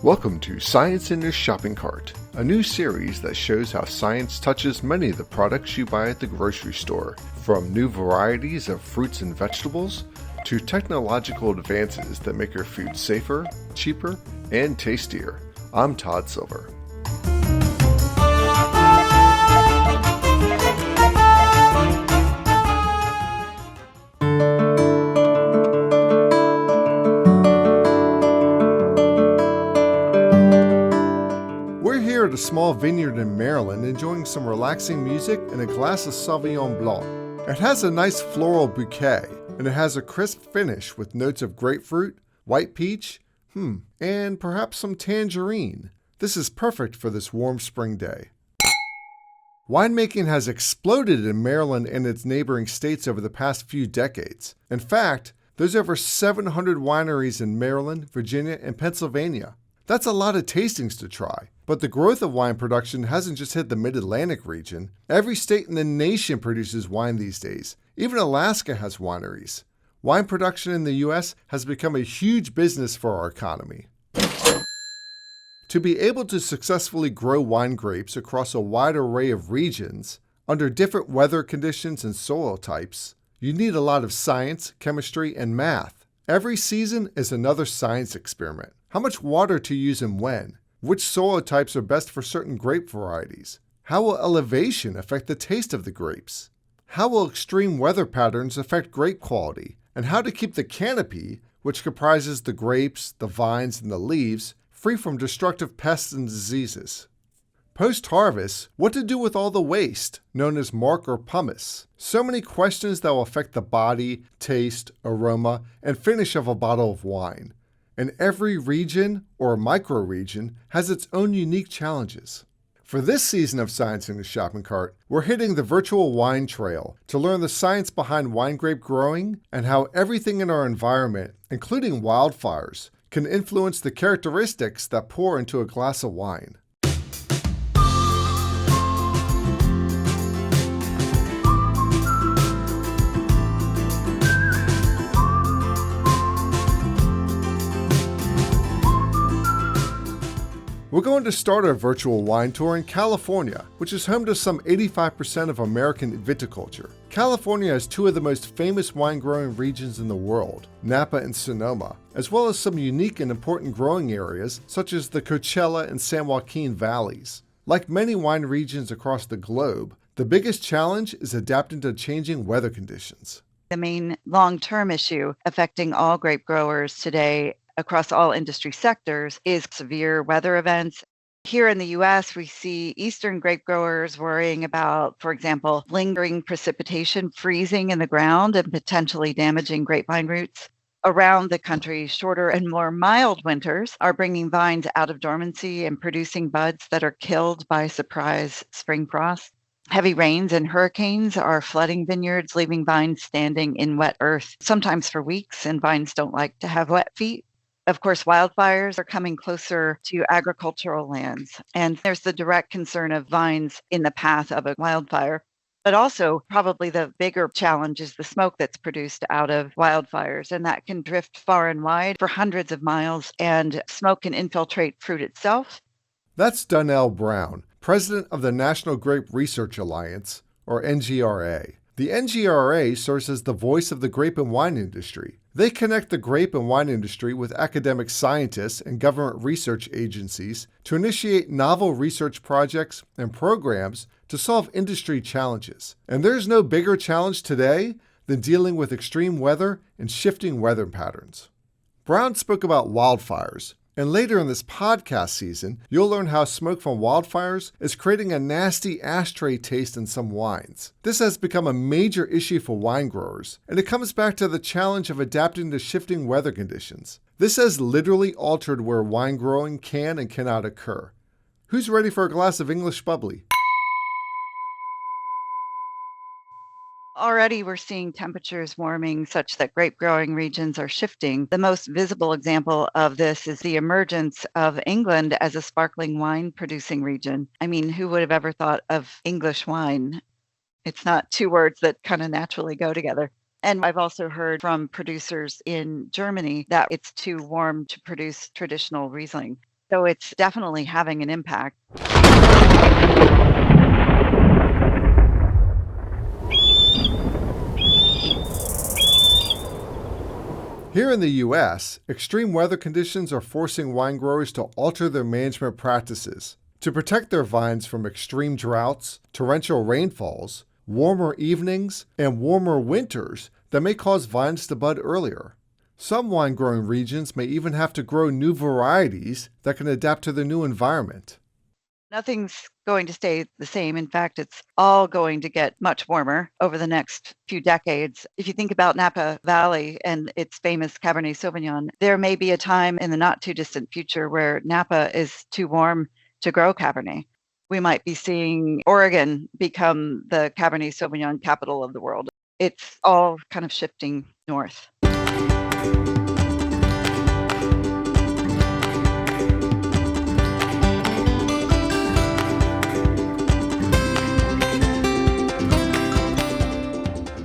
Welcome to Science in Your Shopping Cart, a new series that shows how science touches many of the products you buy at the grocery store, from new varieties of fruits and vegetables to technological advances that make your food safer, cheaper, and tastier. I'm Todd Silver. At a small vineyard in Maryland enjoying some relaxing music and a glass of Sauvignon Blanc. It has a nice floral bouquet, and it has a crisp finish with notes of grapefruit, white peach, and perhaps some tangerine. This is perfect for this warm spring day. Winemaking has exploded in Maryland and its neighboring states over the past few decades. In fact, there's over 700 wineries in Maryland, Virginia, and Pennsylvania. That's a lot of tastings to try. But the growth of wine production hasn't just hit the Mid-Atlantic region. Every state in the nation produces wine these days. Even Alaska has wineries. Wine production in the U.S. has become a huge business for our economy. To be able to successfully grow wine grapes across a wide array of regions, under different weather conditions and soil types, you need a lot of science, chemistry, and math. Every season is another science experiment. How much water to use and when? Which soil types are best for certain grape varieties? How will elevation affect the taste of the grapes? How will extreme weather patterns affect grape quality? And how to keep the canopy, which comprises the grapes, the vines, and the leaves, free from destructive pests and diseases? Post-harvest, what to do with all the waste, known as marc or pumice? So many questions that will affect the body, taste, aroma, and finish of a bottle of wine. And every region or micro-region has its own unique challenges. For this season of Science in the Shopping Cart, we're hitting the virtual wine trail to learn the science behind wine grape growing and how everything in our environment, including wildfires, can influence the characteristics that pour into a glass of wine. We're going to start our virtual wine tour in California, which is home to some 85% of American viticulture. California has two of the most famous wine-growing regions in the world, Napa and Sonoma, as well as some unique and important growing areas such as the Coachella and San Joaquin valleys. Like many wine regions across the globe, the biggest challenge is adapting to changing weather conditions. The main long-term issue affecting all grape growers today across all industry sectors is severe weather events. Here in the U.S., we see eastern grape growers worrying about, for example, lingering precipitation freezing in the ground and potentially damaging grapevine roots. Around the country, shorter and more mild winters are bringing vines out of dormancy and producing buds that are killed by surprise spring frost. Heavy rains and hurricanes are flooding vineyards, leaving vines standing in wet earth, sometimes for weeks, and vines don't like to have wet feet. Of course, wildfires are coming closer to agricultural lands, and there's the direct concern of vines in the path of a wildfire. But also, probably the bigger challenge is the smoke that's produced out of wildfires, and that can drift far and wide for hundreds of miles, and smoke can infiltrate fruit itself. That's Donnell Brown, president of the National Grape Research Alliance, or NGRA. The NGRA serves as the voice of the grape and wine industry. They connect the grape and wine industry with academic scientists and government research agencies to initiate novel research projects and programs to solve industry challenges. And there's no bigger challenge today than dealing with extreme weather and shifting weather patterns. Brown spoke about wildfires. And later in this podcast season, you'll learn how smoke from wildfires is creating a nasty ashtray taste in some wines. This has become a major issue for wine growers, and it comes back to the challenge of adapting to shifting weather conditions. This has literally altered where wine growing can and cannot occur. Who's ready for a glass of English bubbly? Already we're seeing temperatures warming such that grape growing regions are shifting. The most visible example of this is the emergence of England as a sparkling wine producing region. I mean, who would have ever thought of English wine? It's not two words that kind of naturally go together. And I've also heard from producers in Germany that it's too warm to produce traditional Riesling. So it's definitely having an impact. Here in the US, extreme weather conditions are forcing wine growers to alter their management practices to protect their vines from extreme droughts, torrential rainfalls, warmer evenings, and warmer winters that may cause vines to bud earlier. Some wine growing regions may even have to grow new varieties that can adapt to their new environment. Nothing's going to stay the same. In fact, it's all going to get much warmer over the next few decades. If you think about Napa Valley and its famous Cabernet Sauvignon, there may be a time in the not too distant future where Napa is too warm to grow Cabernet. We might be seeing Oregon become the Cabernet Sauvignon capital of the world. It's all kind of shifting north.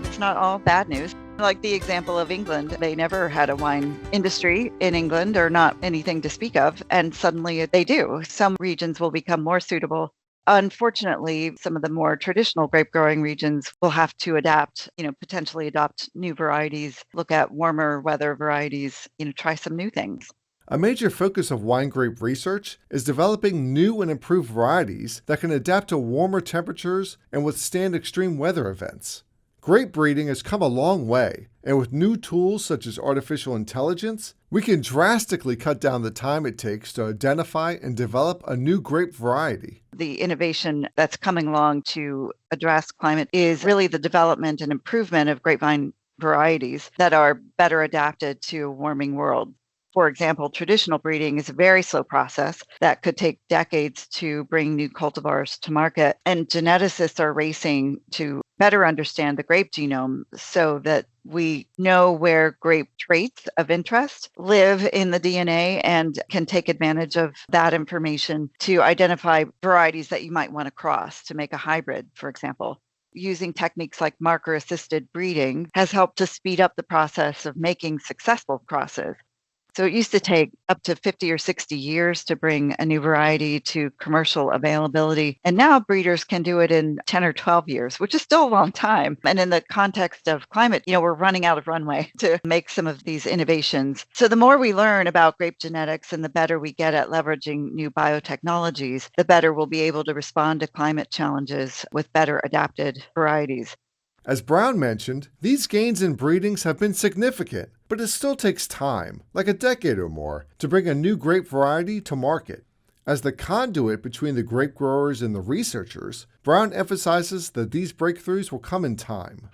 It's not all bad news. Like the example of England, they never had a wine industry in England or not anything to speak of, and suddenly they do. Some regions will become more suitable. Unfortunately, some of the more traditional grape growing regions will have to adapt, potentially adopt new varieties, look at warmer weather varieties, try some new things. A major focus of wine grape research is developing new and improved varieties that can adapt to warmer temperatures and withstand extreme weather events. Grape breeding has come a long way, and with new tools such as artificial intelligence, we can drastically cut down the time it takes to identify and develop a new grape variety. The innovation that's coming along to address climate is really the development and improvement of grapevine varieties that are better adapted to a warming world. For example, traditional breeding is a very slow process that could take decades to bring new cultivars to market. And geneticists are racing to better understand the grape genome so that we know where grape traits of interest live in the DNA and can take advantage of that information to identify varieties that you might want to cross to make a hybrid, for example. Using techniques like marker-assisted breeding has helped to speed up the process of making successful crosses. So it used to take up to 50 or 60 years to bring a new variety to commercial availability. And now breeders can do it in 10 or 12 years, which is still a long time. And in the context of climate, we're running out of runway to make some of these innovations. So the more we learn about grape genetics and the better we get at leveraging new biotechnologies, the better we'll be able to respond to climate challenges with better adapted varieties. As Brown mentioned, these gains in breedings have been significant, but it still takes time, like a decade or more, to bring a new grape variety to market. As the conduit between the grape growers and the researchers, Brown emphasizes that these breakthroughs will come in time.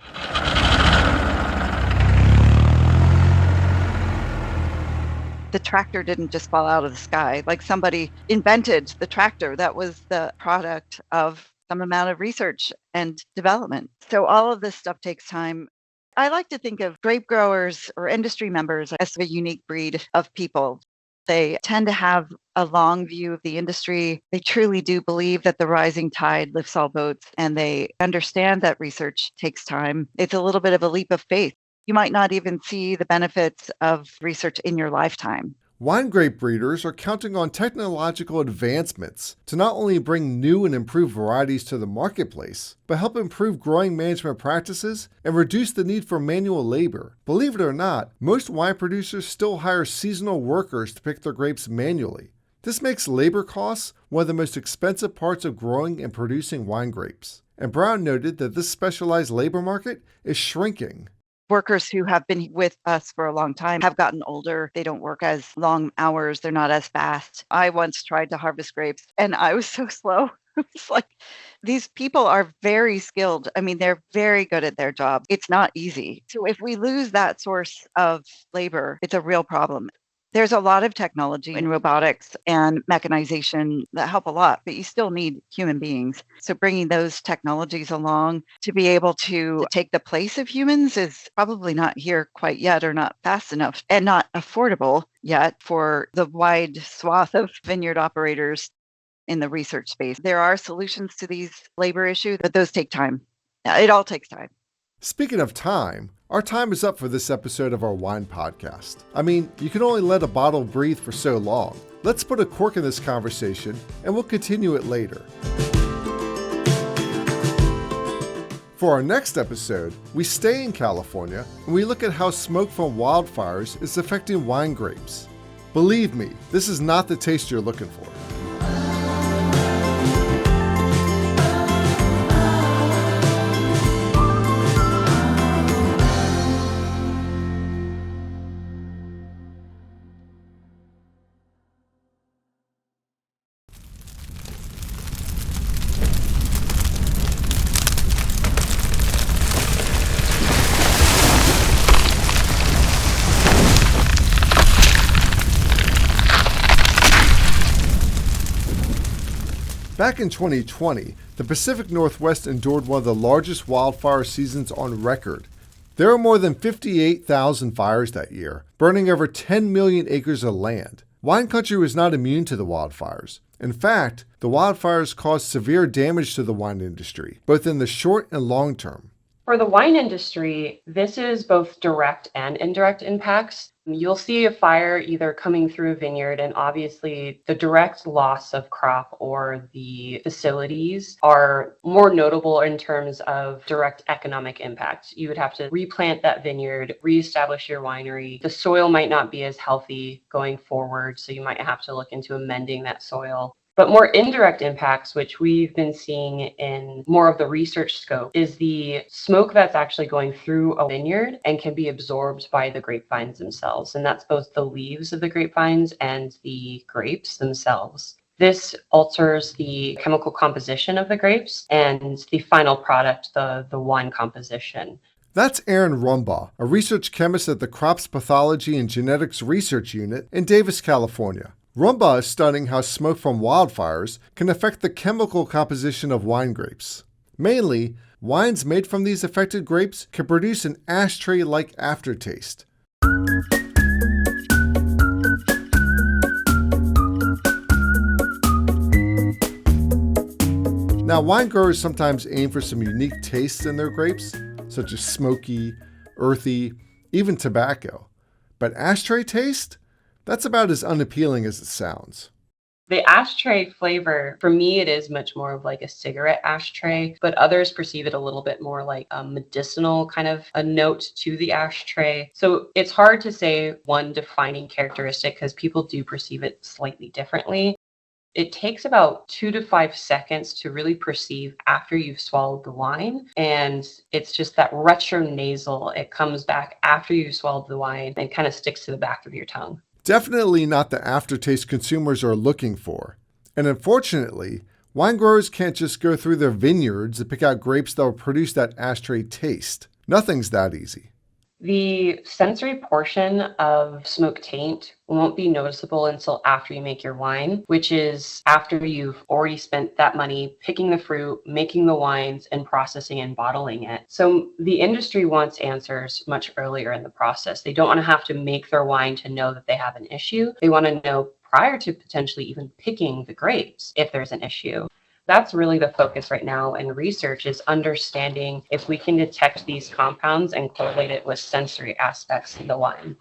The tractor didn't just fall out of the sky. Like somebody invented the tractor. That was the product of some amount of research and development. So all of this stuff takes time. I like to think of grape growers or industry members as a unique breed of people. They tend to have a long view of the industry. They truly do believe that the rising tide lifts all boats, and they understand that research takes time. It's a little bit of a leap of faith. You might not even see the benefits of research in your lifetime. Wine grape breeders are counting on technological advancements to not only bring new and improved varieties to the marketplace, but help improve growing management practices and reduce the need for manual labor. Believe it or not, most wine producers still hire seasonal workers to pick their grapes manually. This makes labor costs one of the most expensive parts of growing and producing wine grapes. And Brown noted that this specialized labor market is shrinking. Workers who have been with us for a long time have gotten older. They don't work as long hours. They're not as fast. I once tried to harvest grapes and I was so slow. It's like these people are very skilled. I mean, they're very good at their job. It's not easy. So if we lose that source of labor, it's a real problem. There's a lot of technology in robotics and mechanization that help a lot, but you still need human beings. So bringing those technologies along to be able to take the place of humans is probably not here quite yet, or not fast enough, and not affordable yet for the wide swath of vineyard operators in the research space. There are solutions to these labor issues, but those take time. It all takes time. Speaking of time, our time is up for this episode of our wine podcast. I mean, you can only let a bottle breathe for so long. Let's put a cork in this conversation and we'll continue it later. For our next episode, we stay in California and we look at how smoke from wildfires is affecting wine grapes. Believe me, this is not the taste you're looking for. Back in 2020, the Pacific Northwest endured one of the largest wildfire seasons on record. There were more than 58,000 fires that year, burning over 10 million acres of land. Wine country was not immune to the wildfires. In fact, the wildfires caused severe damage to the wine industry, both in the short and long term. For the wine industry, this is both direct and indirect impacts. You'll see a fire either coming through a vineyard, and obviously the direct loss of crop or the facilities are more notable in terms of direct economic impact. You would have to replant that vineyard, reestablish your winery. The soil might not be as healthy going forward, so you might have to look into amending that soil. But more indirect impacts, which we've been seeing in more of the research scope, is the smoke that's actually going through a vineyard and can be absorbed by the grapevines themselves. And that's both the leaves of the grapevines and the grapes themselves. This alters the chemical composition of the grapes and the final product, the wine composition. That's Aaron Rumbaugh, a research chemist at the Crops Pathology and Genetics Research Unit in Davis, California. Rumbaugh is studying how smoke from wildfires can affect the chemical composition of wine grapes. Mainly, wines made from these affected grapes can produce an ashtray-like aftertaste. Now, wine growers sometimes aim for some unique tastes in their grapes, such as smoky, earthy, even tobacco. But ashtray taste? That's about as unappealing as it sounds. The ashtray flavor, for me, it is much more of like a cigarette ashtray, but others perceive it a little bit more like a medicinal kind of a note to the ashtray. So it's hard to say one defining characteristic because people do perceive it slightly differently. It takes about 2 to 5 seconds to really perceive after you've swallowed the wine. And it's just that retronasal. It comes back after you've swallowed the wine and kind of sticks to the back of your tongue. Definitely not the aftertaste consumers are looking for. And unfortunately, wine growers can't just go through their vineyards and pick out grapes that will produce that ashtray taste. Nothing's that easy. The sensory portion of smoke taint won't be noticeable until after you make your wine, which is after you've already spent that money picking the fruit, making the wines, and processing and bottling it. So the industry wants answers much earlier in the process. They don't want to have to make their wine to know that they have an issue. They want to know prior to potentially even picking the grapes if there's an issue. That's really the focus right now in research, is understanding if we can detect these compounds and correlate it with sensory aspects of the wine.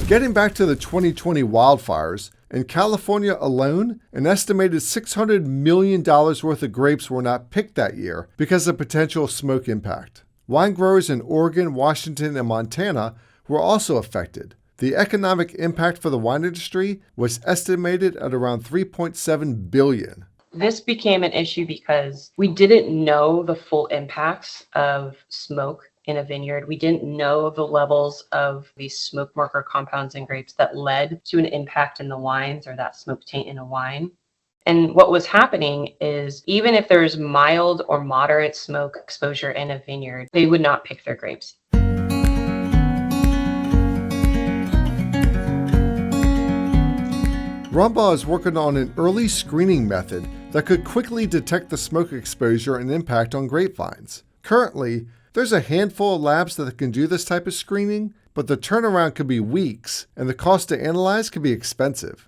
Getting back to the 2020 wildfires, in California alone, an estimated $600 million worth of grapes were not picked that year because of potential smoke impact. Wine growers in Oregon, Washington, and Montana were also affected. The economic impact for the wine industry was estimated at around $3.7 billion. This became an issue because we didn't know the full impacts of smoke in a vineyard. We didn't know the levels of these smoke marker compounds in grapes that led to an impact in the wines or that smoke taint in a wine. And what was happening is even if there's mild or moderate smoke exposure in a vineyard, they would not pick their grapes. Rumbaugh is working on an early screening method that could quickly detect the smoke exposure and impact on grapevines. Currently, there's a handful of labs that can do this type of screening, but the turnaround could be weeks, and the cost to analyze could be expensive.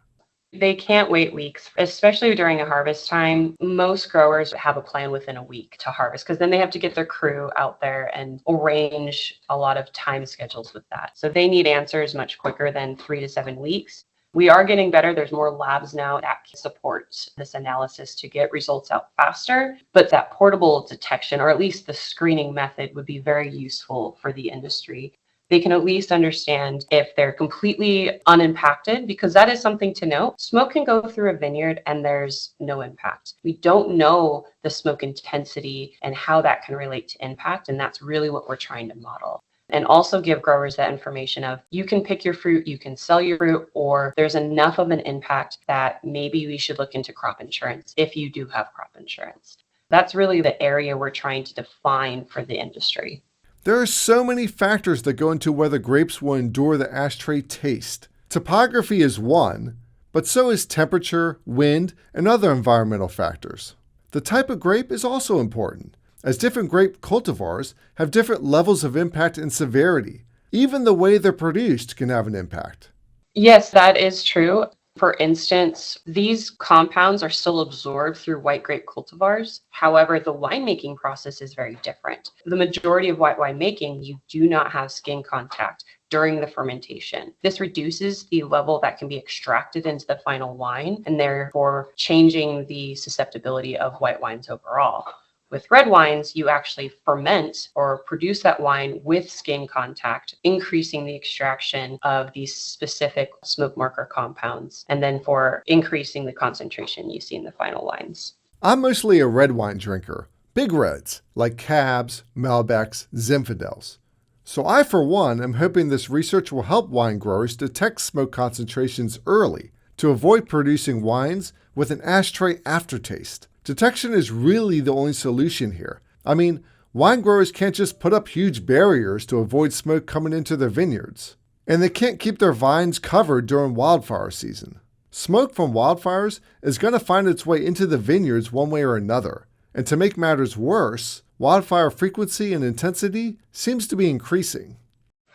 They can't wait weeks, especially during a harvest time. Most growers have a plan within a week to harvest because then they have to get their crew out there and arrange a lot of time schedules with that. So they need answers much quicker than 3 to 7 weeks. We are getting better. There's more labs now that can support this analysis to get results out faster. But that portable detection, or at least the screening method, would be very useful for the industry. They can at least understand if they're completely unimpacted, because that is something to note. Smoke can go through a vineyard and there's no impact. We don't know the smoke intensity and how that can relate to impact, and that's really what we're trying to model. And also give growers that information of you can pick your fruit, you can sell your fruit, or there's enough of an impact that maybe we should look into crop insurance if you do have crop insurance. That's really the area we're trying to define for the industry. There are so many factors that go into whether grapes will endure the ashtray taste. Topography is one, but so is temperature, wind, and other environmental factors. The type of grape is also important, as different grape cultivars have different levels of impact and severity. Even the way they're produced can have an impact. Yes, that is true. For instance, these compounds are still absorbed through white grape cultivars. However, the winemaking process is very different. The majority of white wine making, you do not have skin contact during the fermentation. This reduces the level that can be extracted into the final wine, and therefore changing the susceptibility of white wines overall. With red wines, you actually ferment or produce that wine with skin contact, increasing the extraction of these specific smoke marker compounds, and then for increasing the concentration you see in the final wines. I'm mostly a red wine drinker, big reds, like Cabs, Malbecs, Zinfandels. So I, for one, am hoping this research will help wine growers detect smoke concentrations early to avoid producing wines with an ashtray aftertaste. Detection is really the only solution here. I mean, wine growers can't just put up huge barriers to avoid smoke coming into their vineyards. And they can't keep their vines covered during wildfire season. Smoke from wildfires is going to find its way into the vineyards one way or another. And to make matters worse, wildfire frequency and intensity seems to be increasing.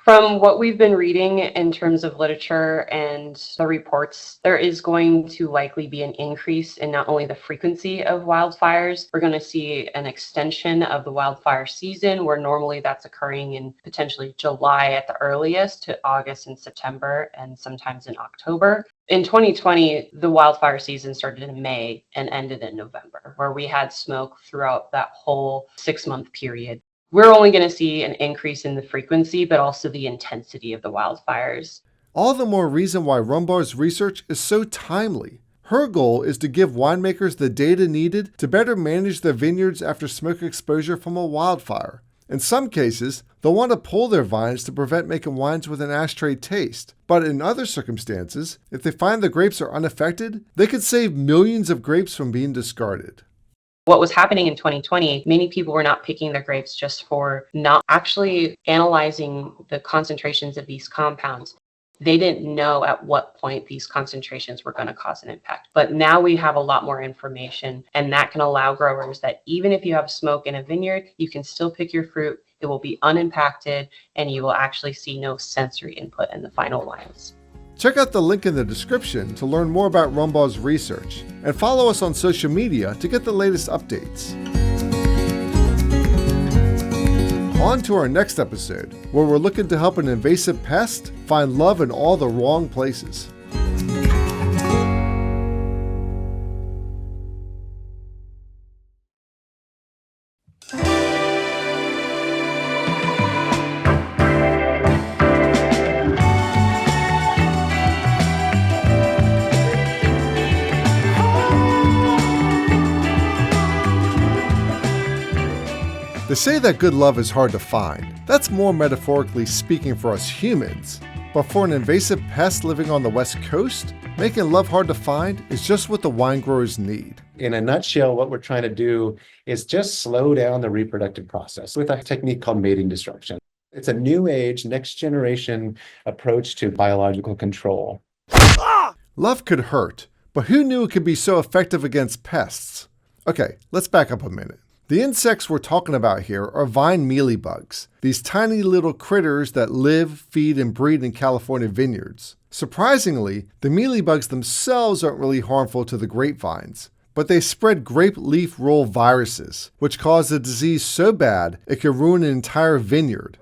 From what we've been reading in terms of literature and the reports, there is going to likely be an increase in not only the frequency of wildfires, we're going to see an extension of the wildfire season, where normally that's occurring in potentially July at the earliest to August and September, and sometimes in October. In 2020, the wildfire season started in May and ended in November, where we had smoke throughout that whole 6-month period. We're only going to see an increase in the frequency, but also the intensity of the wildfires. All the more reason why Rumbaug's research is so timely. Her goal is to give winemakers the data needed to better manage their vineyards after smoke exposure from a wildfire. In some cases, they'll want to pull their vines to prevent making wines with an ashtray taste. But in other circumstances, if they find the grapes are unaffected, they could save millions of grapes from being discarded. What was happening in 2020, many people were not picking their grapes just for not actually analyzing the concentrations of these compounds. They didn't know at what point these concentrations were going to cause an impact. But now we have a lot more information, and that can allow growers that even if you have smoke in a vineyard, you can still pick your fruit. It will be unimpacted, and you will actually see no sensory input in the final wines. Check out the link in the description to learn more about Rumbaug's research, and follow us on social media to get the latest updates. On to our next episode, where we're looking to help an invasive pest find love in all the wrong places. They say that good love is hard to find. That's more metaphorically speaking for us humans. But for an invasive pest living on the West Coast, making love hard to find is just what the wine growers need. In a nutshell, what we're trying to do is just slow down the reproductive process with a technique called mating disruption. It's a new age, next generation approach to biological control. Love could hurt, but who knew it could be so effective against pests? Okay, let's back up a minute. The insects we're talking about here are vine mealybugs, these tiny little critters that live, feed, and breed in California vineyards. Surprisingly, the mealybugs themselves aren't really harmful to the grapevines, but they spread grape leaf roll viruses, which cause the disease so bad it can ruin an entire vineyard.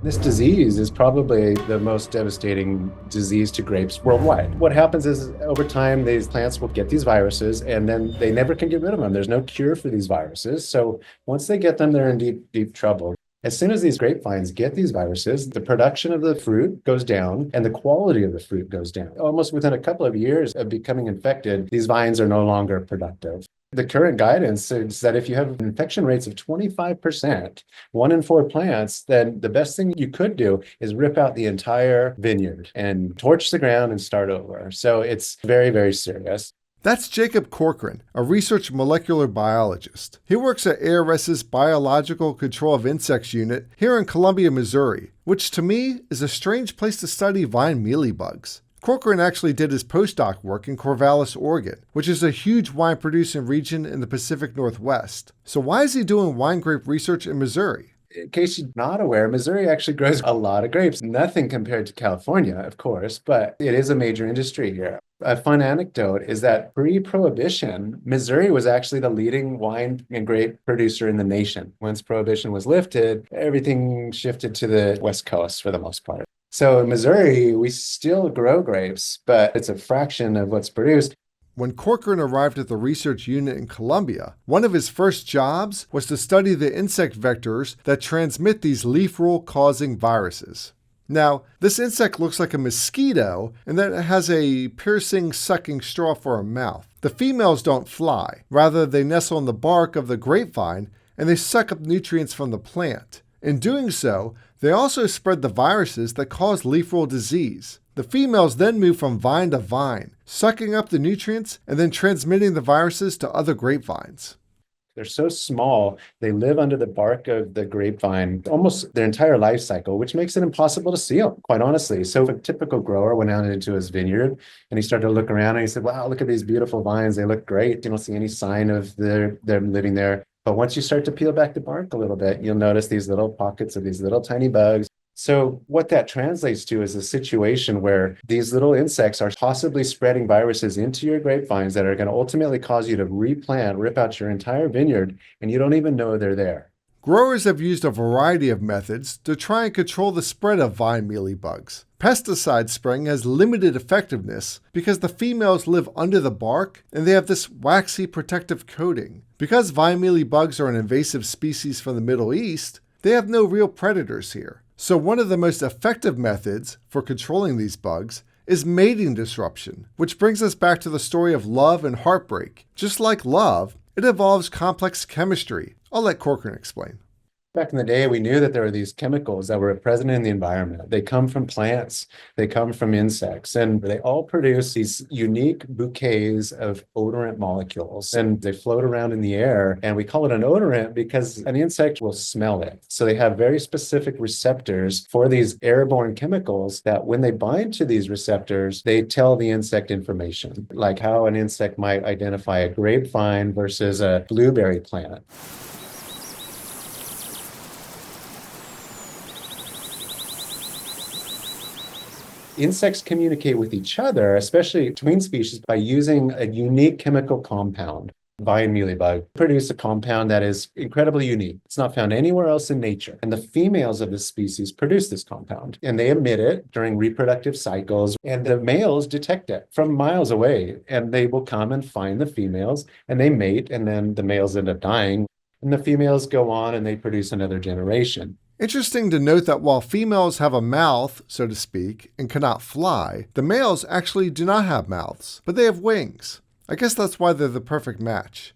This disease is probably the most devastating disease to grapes worldwide. What happens is over time, these plants will get these viruses and then they never can get rid of them. There's no cure for these viruses. So once they get them, they're in deep, deep trouble. As soon as these grapevines get these viruses, the production of the fruit goes down and the quality of the fruit goes down. Almost within a couple of years of becoming infected, these vines are no longer productive. The current guidance is that if you have infection rates of 25%, 1 in 4 plants, then the best thing you could do is rip out the entire vineyard and torch the ground and start over. So it's very, very serious. That's Jacob Corcoran, a research molecular biologist. He works at ARS's Biological Control of Insects unit here in Columbia, Missouri, which to me is a strange place to study vine mealybugs. Corcoran actually did his postdoc work in Corvallis, Oregon, which is a huge wine producing region in the Pacific Northwest. So why is he doing wine grape research in Missouri? In case you're not aware, Missouri actually grows a lot of grapes. Nothing compared to California, of course, but it is a major industry here. A fun anecdote is that pre-Prohibition, Missouri was actually the leading wine and grape producer in the nation. Once Prohibition was lifted, everything shifted to the West Coast for the most part. So in Missouri, we still grow grapes, but it's a fraction of what's produced. When Corcoran arrived at the research unit in Columbia, one of his first jobs was to study the insect vectors that transmit these leaf roll-causing viruses. Now, this insect looks like a mosquito in that it has a piercing, sucking straw for a mouth. The females don't fly. Rather, they nestle in the bark of the grapevine and they suck up nutrients from the plant. In doing so, they also spread the viruses that cause leaf roll disease. The females then move from vine to vine, sucking up the nutrients and then transmitting the viruses to other grapevines. They're so small, they live under the bark of the grapevine almost their entire life cycle, which makes it impossible to see them, quite honestly. So if a typical grower went out into his vineyard and he started to look around and he said, wow, look at these beautiful vines. They look great. You don't see any sign of them living there. But once you start to peel back the bark a little bit, you'll notice these little pockets of these little tiny bugs. So what that translates to is a situation where these little insects are possibly spreading viruses into your grapevines that are going to ultimately cause you to replant, rip out your entire vineyard, and you don't even know they're there. Growers have used a variety of methods to try and control the spread of vine mealybugs. Pesticide spraying has limited effectiveness because the females live under the bark and they have this waxy protective coating. Because vine mealybugs are an invasive species from the Middle East, they have no real predators here. So one of the most effective methods for controlling these bugs is mating disruption, which brings us back to the story of love and heartbreak. Just like love, it involves complex chemistry. I'll let Corcoran explain. Back in the day, we knew that there were these chemicals that were present in the environment. They come from plants, they come from insects, and they all produce these unique bouquets of odorant molecules, and they float around in the air. And we call it an odorant because an insect will smell it. So they have very specific receptors for these airborne chemicals that when they bind to these receptors, they tell the insect information, like how an insect might identify a grapevine versus a blueberry plant. Insects communicate with each other, especially between species, by using a unique chemical compound. Vine mealybug produce a compound that is incredibly unique. It's not found anywhere else in nature. And the females of this species produce this compound, and they emit it during reproductive cycles, and the males detect it from miles away, and they will come and find the females, and they mate, and then the males end up dying, and the females go on and they produce another generation. Interesting to note that while females have a mouth, so to speak, and cannot fly, the males actually do not have mouths, but they have wings. I guess that's why they're the perfect match.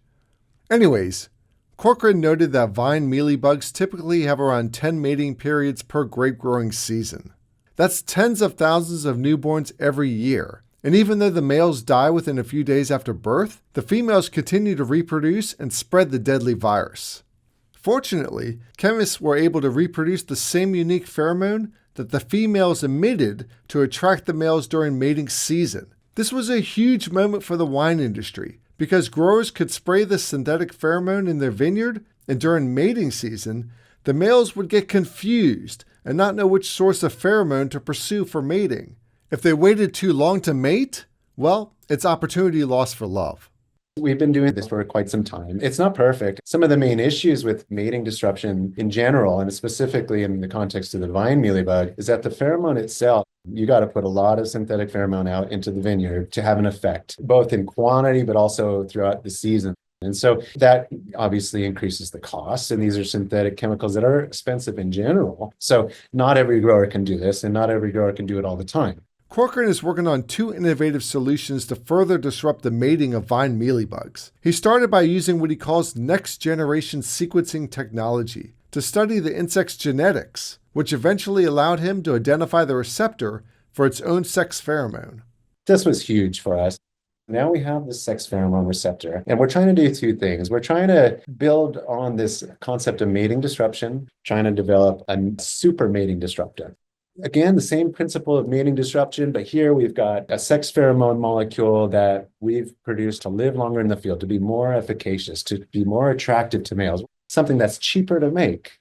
Anyways, Corcoran noted that vine mealybugs typically have around 10 mating periods per grape growing season. That's tens of thousands of newborns every year. And even though the males die within a few days after birth, the females continue to reproduce and spread the deadly virus. Fortunately, chemists were able to reproduce the same unique pheromone that the females emitted to attract the males during mating season. This was a huge moment for the wine industry because growers could spray the synthetic pheromone in their vineyard and during mating season, the males would get confused and not know which source of pheromone to pursue for mating. If they waited too long to mate, well, it's opportunity lost for love. We've been doing this for quite some time. It's not perfect. Some of the main issues with mating disruption in general, and specifically in the context of the vine mealybug, is that the pheromone itself, you got to put a lot of synthetic pheromone out into the vineyard to have an effect, both in quantity, but also throughout the season. And so that obviously increases the costs. And these are synthetic chemicals that are expensive in general. So not every grower can do this, and not every grower can do it all the time. Corcoran is working on 2 innovative solutions to further disrupt the mating of vine mealybugs. He started by using what he calls next-generation sequencing technology to study the insect's genetics, which eventually allowed him to identify the receptor for its own sex pheromone. This was huge for us. Now we have the sex pheromone receptor, and we're trying to do 2 things. We're trying to build on this concept of mating disruption, trying to develop a super mating disruptor. Again, the same principle of mating disruption, but here we've got a sex pheromone molecule that we've produced to live longer in the field, to be more efficacious, to be more attractive to males, something that's cheaper to make.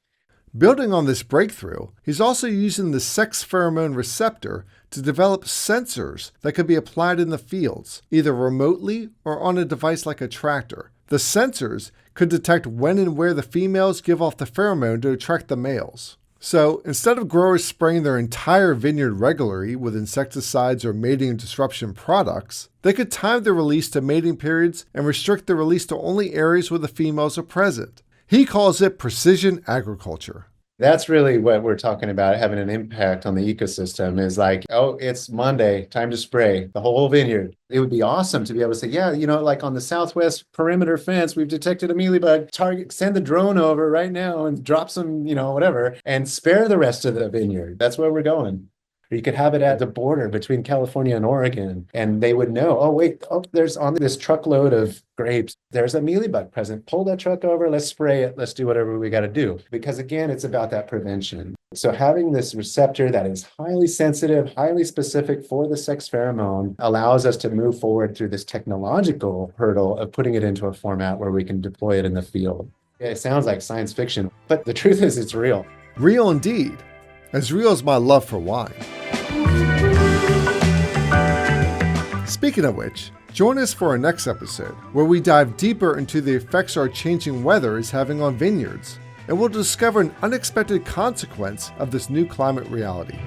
Building on this breakthrough, he's also using the sex pheromone receptor to develop sensors that could be applied in the fields, either remotely or on a device like a tractor. The sensors could detect when and where the females give off the pheromone to attract the males. So, instead of growers spraying their entire vineyard regularly with insecticides or mating disruption products, they could time the release to mating periods and restrict the release to only areas where the females are present. He calls it precision agriculture. That's really what we're talking about, having an impact on the ecosystem is like, oh, it's Monday, time to spray the whole vineyard. It would be awesome to be able to say, yeah, like on the southwest perimeter fence, we've detected a mealybug. Target, send the drone over right now and drop some, whatever, and spare the rest of the vineyard. That's where we're going. Or you could have it at the border between California and Oregon, and they would know, there's on this truckload of grapes, there's a mealybug present. Pull that truck over, let's spray it, let's do whatever we got to do. Because again, it's about that prevention. So having this receptor that is highly sensitive, highly specific for the sex pheromone allows us to move forward through this technological hurdle of putting it into a format where we can deploy it in the field. It sounds like science fiction, but the truth is it's real. Real indeed. As real as my love for wine. Speaking of which, join us for our next episode, where we dive deeper into the effects our changing weather is having on vineyards, and we'll discover an unexpected consequence of this new climate reality.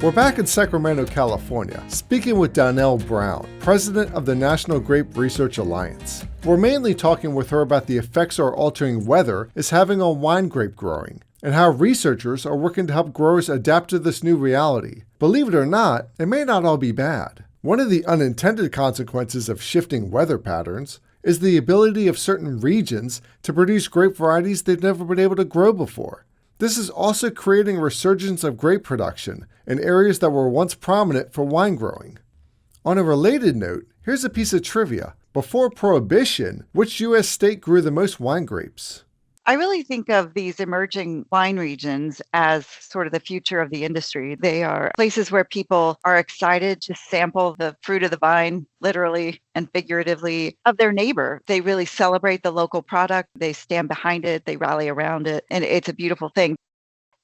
We're back in Sacramento, California, speaking with Donnell Brown, president of the National Grape Research Alliance. We're mainly talking with her about the effects our altering weather is having on wine grape growing, and how researchers are working to help growers adapt to this new reality. Believe it or not, it may not all be bad. One of the unintended consequences of shifting weather patterns is the ability of certain regions to produce grape varieties they've never been able to grow before. This is also creating a resurgence of grape production in areas that were once prominent for wine growing. On a related note, here's a piece of trivia. Before Prohibition, which U.S. state grew the most wine grapes? I really think of these emerging wine regions as sort of the future of the industry. They are places where people are excited to sample the fruit of the vine, literally and figuratively, of their neighbor. They really celebrate the local product. They stand behind it. They rally around it. And it's a beautiful thing.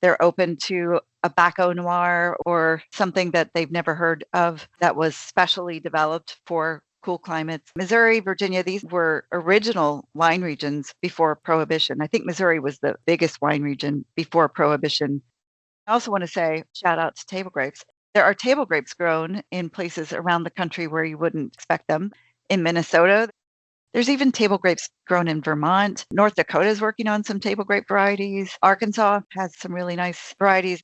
They're open to a Baco Noir or something that they've never heard of that was specially developed for cool climates. Missouri, Virginia, these were original wine regions before Prohibition. I think Missouri was the biggest wine region before Prohibition. I also want to say, shout out to table grapes. There are table grapes grown in places around the country where you wouldn't expect them. In Minnesota, there's even table grapes grown in Vermont. North Dakota is working on some table grape varieties. Arkansas has some really nice varieties.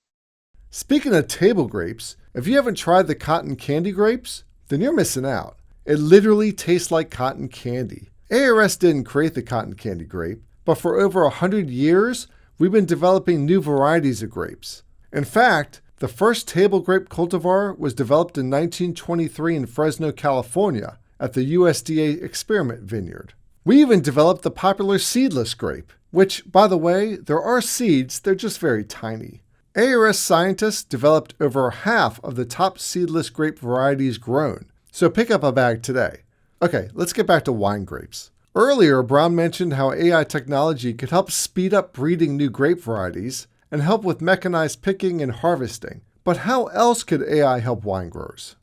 Speaking of table grapes, if you haven't tried the cotton candy grapes, then you're missing out. It literally tastes like cotton candy. ARS didn't create the cotton candy grape, but for over 100 years, we've been developing new varieties of grapes. In fact, The first table grape cultivar was developed in 1923 in Fresno, California, at the USDA experiment vineyard. We even developed the popular seedless grape, which, by the way, there are seeds, they're just very tiny. ARS scientists developed over half of the top seedless grape varieties grown, so pick up a bag today. Okay, let's get back to wine grapes. Earlier, Brown mentioned how AI technology could help speed up breeding new grape varieties and help with mechanized picking and harvesting. But how else could AI help wine growers?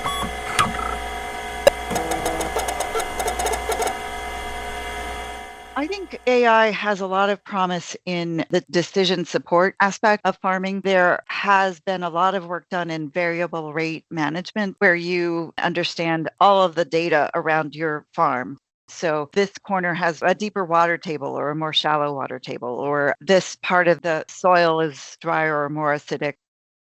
I think AI has a lot of promise in the decision support aspect of farming. There has been a lot of work done in variable rate management where you understand all of the data around your farm. So this corner has a deeper water table or a more shallow water table, or this part of the soil is drier or more acidic.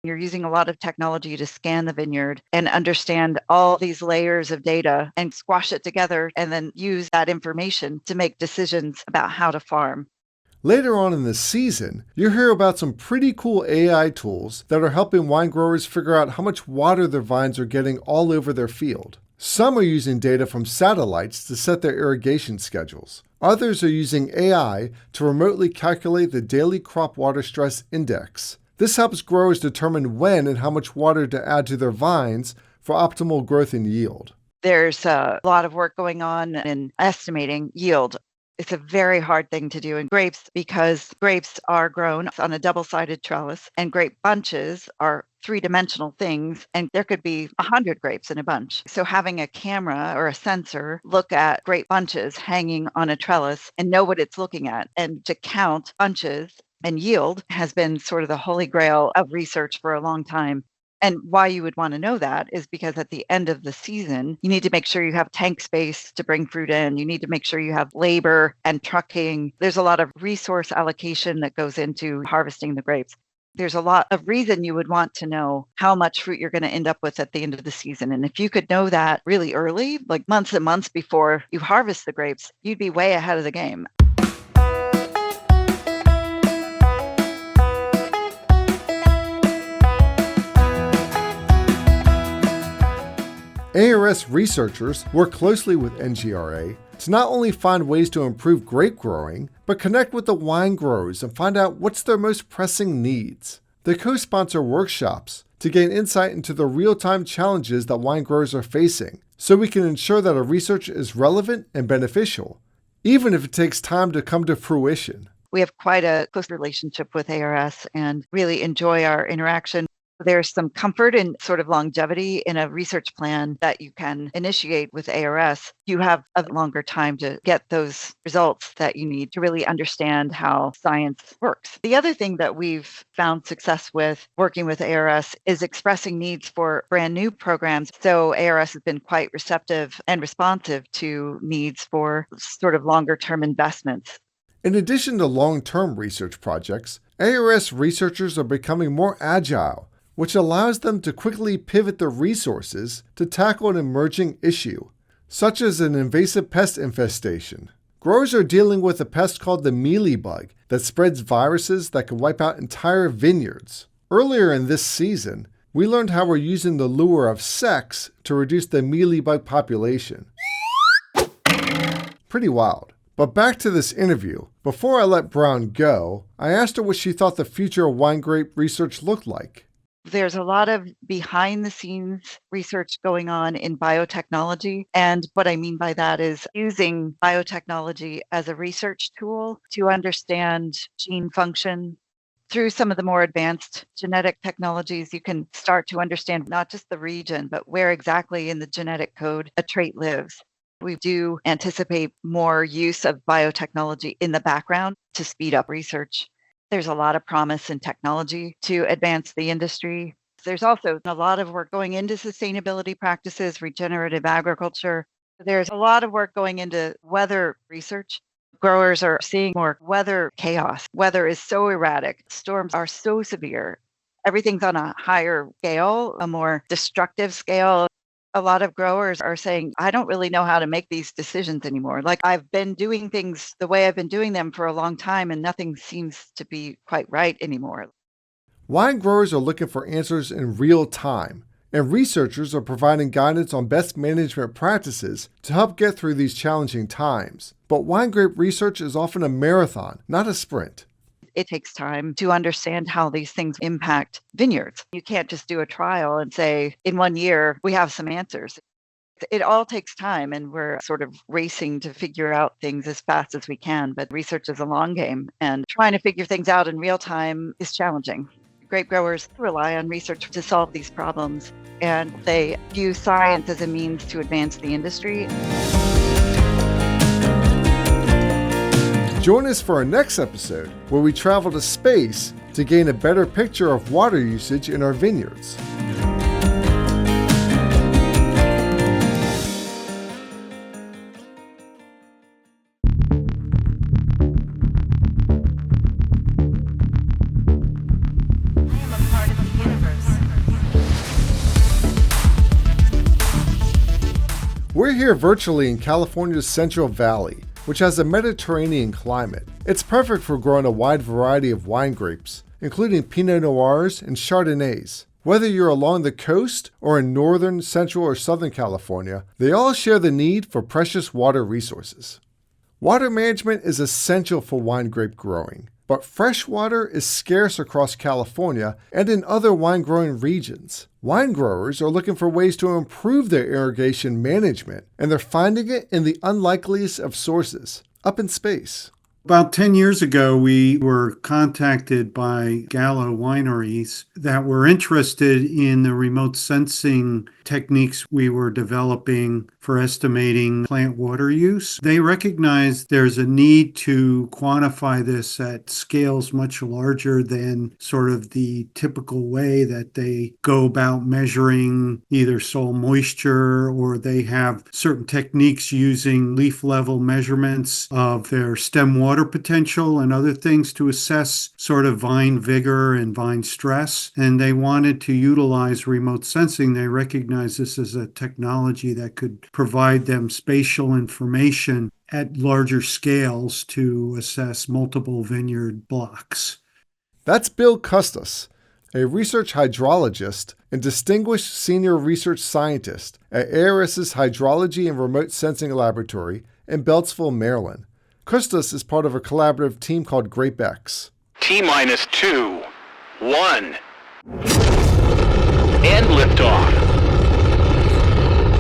You're using a lot of technology to scan the vineyard and understand all these layers of data and squash it together and then use that information to make decisions about how to farm. Later on in the season, you'll hear about some pretty cool AI tools that are helping wine growers figure out how much water their vines are getting all over their field. Some are using data from satellites to set their irrigation schedules. Others are using AI to remotely calculate the daily crop water stress index. This helps growers determine when and how much water to add to their vines for optimal growth and yield. There's a lot of work going on in estimating yield. It's a very hard thing to do in grapes because grapes are grown on a double-sided trellis and grape bunches are three-dimensional things, and there could be 100 grapes in a bunch. So having a camera or a sensor look at grape bunches hanging on a trellis and know what it's looking at and to count bunches and yield has been sort of the holy grail of research for a long time. And why you would want to know that is because at the end of the season, you need to make sure you have tank space to bring fruit in. You need to make sure you have labor and trucking. There's a lot of resource allocation that goes into harvesting the grapes. There's a lot of reason you would want to know how much fruit you're going to end up with at the end of the season. And if you could know that really early, like months and months before you harvest the grapes, you'd be way ahead of the game. ARS researchers work closely with NGRA to not only find ways to improve grape growing, but connect with the wine growers and find out what's their most pressing needs. They co-sponsor workshops to gain insight into the real-time challenges that wine growers are facing, so we can ensure that our research is relevant and beneficial, even if it takes time to come to fruition. We have quite a close relationship with ARS and really enjoy our interaction. There's some comfort and sort of longevity in a research plan that you can initiate with ARS. You have a longer time to get those results that you need to really understand how science works. The other thing that we've found success with working with ARS is expressing needs for brand new programs. So ARS has been quite receptive and responsive to needs for sort of longer term investments. In addition to long-term research projects, ARS researchers are becoming more agile, which allows them to quickly pivot their resources to tackle an emerging issue, such as an invasive pest infestation. Growers are dealing with a pest called the mealybug that spreads viruses that can wipe out entire vineyards. Earlier in this season, we learned how we're using the lure of sex to reduce the mealybug population. Pretty wild. But back to this interview. Before I let Brown go, I asked her what she thought the future of wine grape research looked like. There's a lot of behind the scenes research going on in biotechnology. And what I mean by that is using biotechnology as a research tool to understand gene function. Through some of the more advanced genetic technologies, you can start to understand not just the region, but where exactly in the genetic code a trait lives. We do anticipate more use of biotechnology in the background to speed up research. There's a lot of promise in technology to advance the industry. There's also a lot of work going into sustainability practices, regenerative agriculture. There's a lot of work going into weather research. Growers are seeing more weather chaos. Weather is so erratic. Storms are so severe. Everything's on a higher scale, a more destructive scale. A lot of growers are saying, I don't really know how to make these decisions anymore. Like I've been doing things the way I've been doing them for a long time and nothing seems to be quite right anymore. Wine growers are looking for answers in real time, and researchers are providing guidance on best management practices to help get through these challenging times. But wine grape research is often a marathon, not a sprint. It takes time to understand how these things impact vineyards. You can't just do a trial and say, in 1 year, we have some answers. It all takes time, and we're sort of racing to figure out things as fast as we can. But research is a long game, and trying to figure things out in real time is challenging. Grape growers rely on research to solve these problems, and they view science as a means to advance the industry. Join us for our next episode, where we travel to space to gain a better picture of water usage in our vineyards. We're here virtually in California's Central Valley, which has a Mediterranean climate. It's perfect for growing a wide variety of wine grapes, including Pinot Noirs and Chardonnays. Whether you're along the coast or in northern, central, or southern California, they all share the need for precious water resources. Water management is essential for wine grape growing, but fresh water is scarce across California and in other wine-growing regions. Wine growers are looking for ways to improve their irrigation management, and they're finding it in the unlikeliest of sources, up in space. About 10 years ago, we were contacted by Gallo wineries that were interested in the remote sensing techniques we were developing for estimating plant water use. They recognized there's a need to quantify this at scales much larger than sort of the typical way that they go about measuring either soil moisture, or they have certain techniques using leaf level measurements of their stem water potential and other things to assess sort of vine vigor and vine stress. And they wanted to utilize remote sensing. They recognized this as a technology that could provide them spatial information at larger scales to assess multiple vineyard blocks. That's Bill Custis, a research hydrologist and distinguished senior research scientist at ARS's Hydrology and Remote Sensing Laboratory in Beltsville, Maryland. Custis is part of a collaborative team called GrapeX. T-2, 1, and liftoff.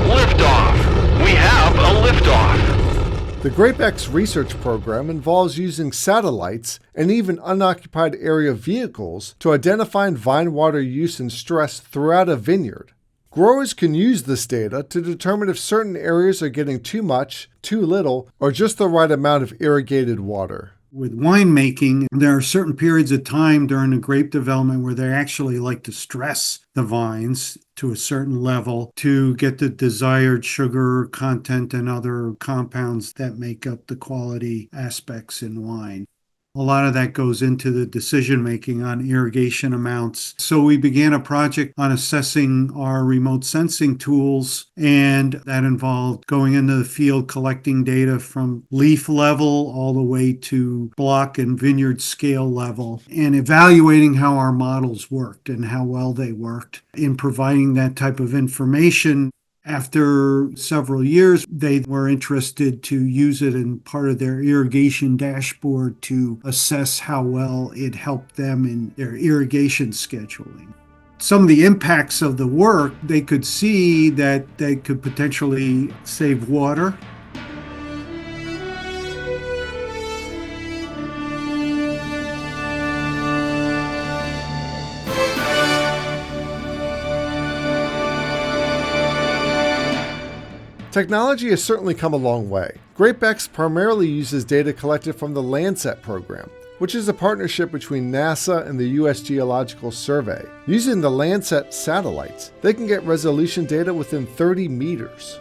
Liftoff. We have a liftoff. The GrapeX research program involves using satellites and even unoccupied area vehicles to identify vine water use and stress throughout a vineyard. Growers can use this data to determine if certain areas are getting too much, too little, or just the right amount of irrigated water. With winemaking, there are certain periods of time during the grape development where they actually like to stress the vines to a certain level to get the desired sugar content and other compounds that make up the quality aspects in wine. A lot of that goes into the decision-making on irrigation amounts. So we began a project on assessing our remote sensing tools, and that involved going into the field, collecting data from leaf level all the way to block and vineyard scale level, and evaluating how our models worked and how well they worked in providing that type of information. After several years, they were interested to use it in part of their irrigation dashboard to assess how well it helped them in their irrigation scheduling. Some of the impacts of the work, they could see that they could potentially save water. Technology has certainly come a long way. GrapeX primarily uses data collected from the Landsat program, which is a partnership between NASA and the U.S. Geological Survey. Using the Landsat satellites, they can get resolution data within 30 meters.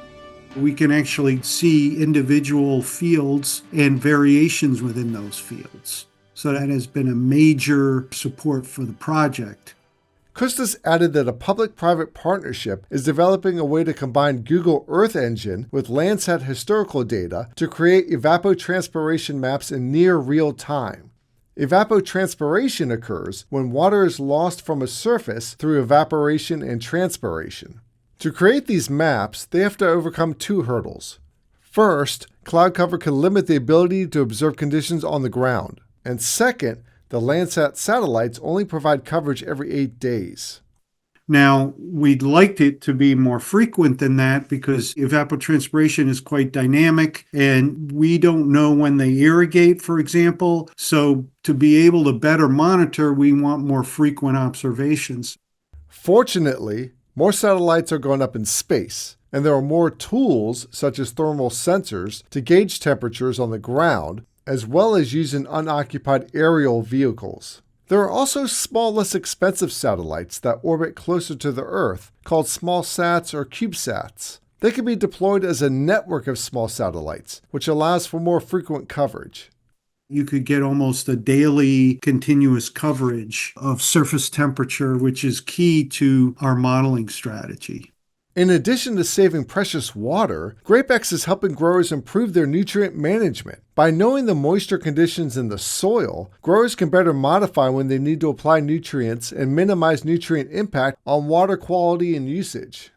We can actually see individual fields and variations within those fields. So that has been a major support for the project. Custis added that a public-private partnership is developing a way to combine Google Earth Engine with Landsat historical data to create evapotranspiration maps in near real time. Evapotranspiration occurs when water is lost from a surface through evaporation and transpiration. To create these maps, they have to overcome two hurdles. First, cloud cover can limit the ability to observe conditions on the ground. And second, the Landsat satellites only provide coverage every 8 days. Now, we'd like it to be more frequent than that because evapotranspiration is quite dynamic and we don't know when they irrigate, for example. So to be able to better monitor, we want more frequent observations. Fortunately, more satellites are going up in space, and there are more tools, such as thermal sensors, to gauge temperatures on the ground, as well as using unoccupied aerial vehicles. There are also small, less expensive satellites that orbit closer to the Earth, called smallsats or CubeSats. They can be deployed as a network of small satellites, which allows for more frequent coverage. You could get almost a daily continuous coverage of surface temperature, which is key to our modeling strategy. In addition to saving precious water, GrapeX is helping growers improve their nutrient management. By knowing the moisture conditions in the soil, growers can better modify when they need to apply nutrients and minimize nutrient impact on water quality and usage.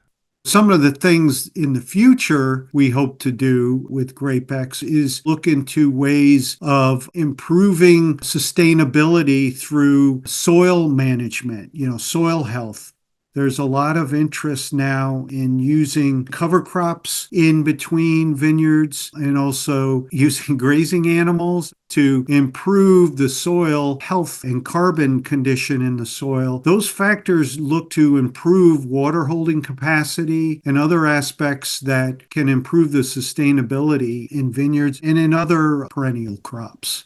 Some of the things in the future we hope to do with GrapeX is look into ways of improving sustainability through soil management, soil health. There's a lot of interest now in using cover crops in between vineyards and also using grazing animals to improve the soil health and carbon condition in the soil. Those factors look to improve water holding capacity and other aspects that can improve the sustainability in vineyards and in other perennial crops.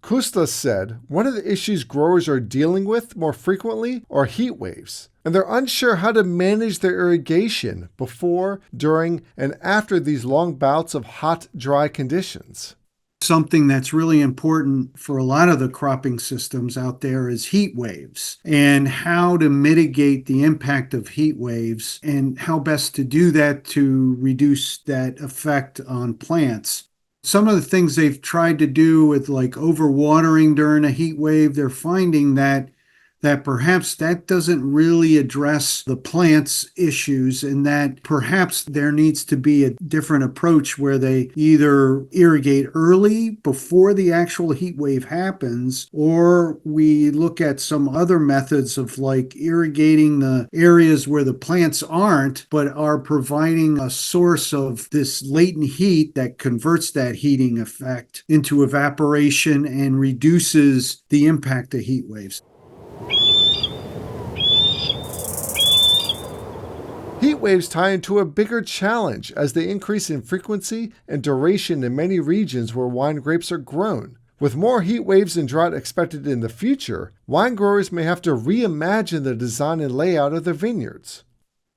Kustas said one of the issues growers are dealing with more frequently are heat waves, and they're unsure how to manage their irrigation before, during, and after these long bouts of hot, dry conditions. Something that's really important for a lot of the cropping systems out there is heat waves and how to mitigate the impact of heat waves and how best to do that to reduce that effect on plants. Some of the things they've tried to do with like overwatering during a heat wave, they're finding that perhaps that doesn't really address the plant's issues and that perhaps there needs to be a different approach where they either irrigate early before the actual heat wave happens, or we look at some other methods of like irrigating the areas where the plants aren't, but are providing a source of this latent heat that converts that heating effect into evaporation and reduces the impact of heat waves. Heat waves tie into a bigger challenge as they increase in frequency and duration in many regions where wine grapes are grown. With more heat waves and drought expected in the future, wine growers may have to reimagine the design and layout of their vineyards.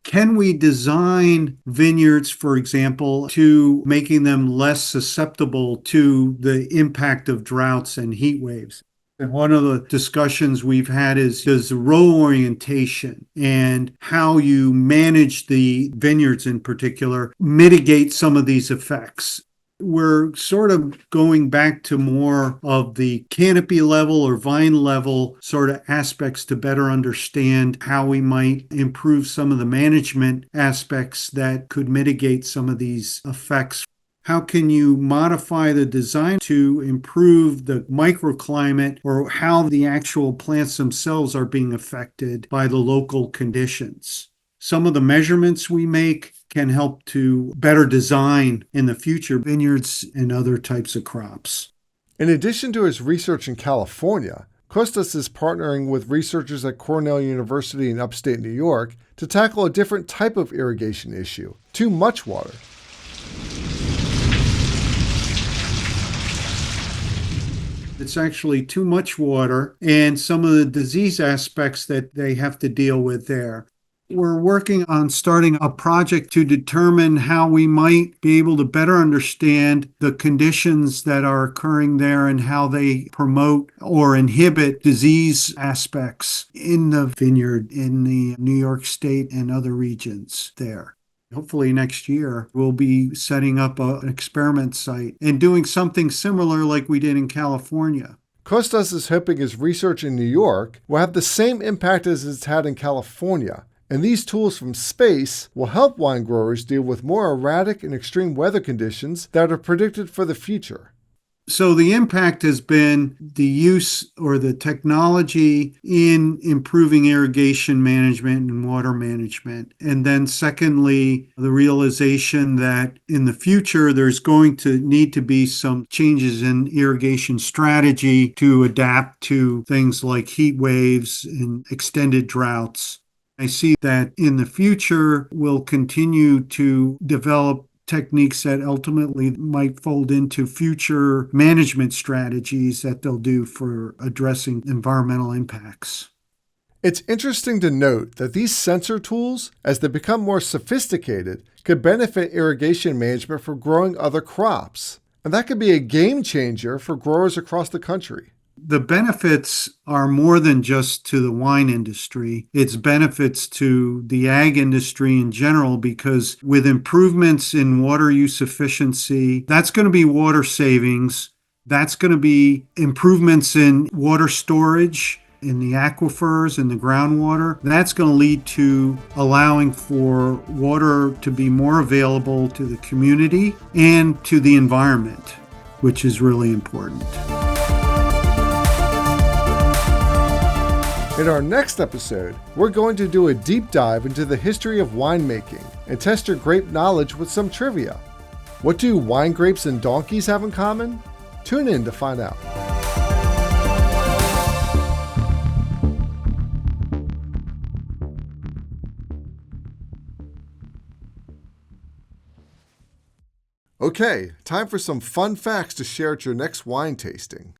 Can we design vineyards, for example, to making them less susceptible to the impact of droughts and heat waves? And one of the discussions we've had is the row orientation and how you manage the vineyards in particular mitigate some of these effects. We're sort of going back to more of the canopy level or vine level sort of aspects to better understand how we might improve some of the management aspects that could mitigate some of these effects. How can you modify the design to improve the microclimate or how the actual plants themselves are being affected by the local conditions? Some of the measurements we make can help to better design in the future vineyards and other types of crops. In addition to his research in California, Kustas is partnering with researchers at Cornell University in upstate New York to tackle a different type of irrigation issue: too much water. It's actually too much water and some of the disease aspects that they have to deal with there. We're working on starting a project to determine how we might be able to better understand the conditions that are occurring there and how they promote or inhibit disease aspects in the vineyard in the New York State and other regions there. Hopefully next year, we'll be setting up an experiment site and doing something similar like we did in California. Costas is hoping his research in New York will have the same impact as it's had in California, and these tools from space will help wine growers deal with more erratic and extreme weather conditions that are predicted for the future. So the impact has been the use or the technology in improving irrigation management and water management. And then secondly, the realization that in the future, there's going to need to be some changes in irrigation strategy to adapt to things like heat waves and extended droughts. I see that in the future, we'll continue to develop techniques that ultimately might fold into future management strategies that they'll do for addressing environmental impacts. It's interesting to note that these sensor tools, as they become more sophisticated, could benefit irrigation management for growing other crops. And that could be a game changer for growers across the country. The benefits are more than just to the wine industry. It's benefits to the ag industry in general, because with improvements in water use efficiency, that's going to be water savings. That's going to be improvements in water storage in the aquifers and the groundwater. That's going to lead to allowing for water to be more available to the community and to the environment, which is really important. In our next episode, we're going to do a deep dive into the history of winemaking and test your grape knowledge with some trivia. What do wine grapes and donkeys have in common? Tune in to find out. Okay, time for some fun facts to share at your next wine tasting.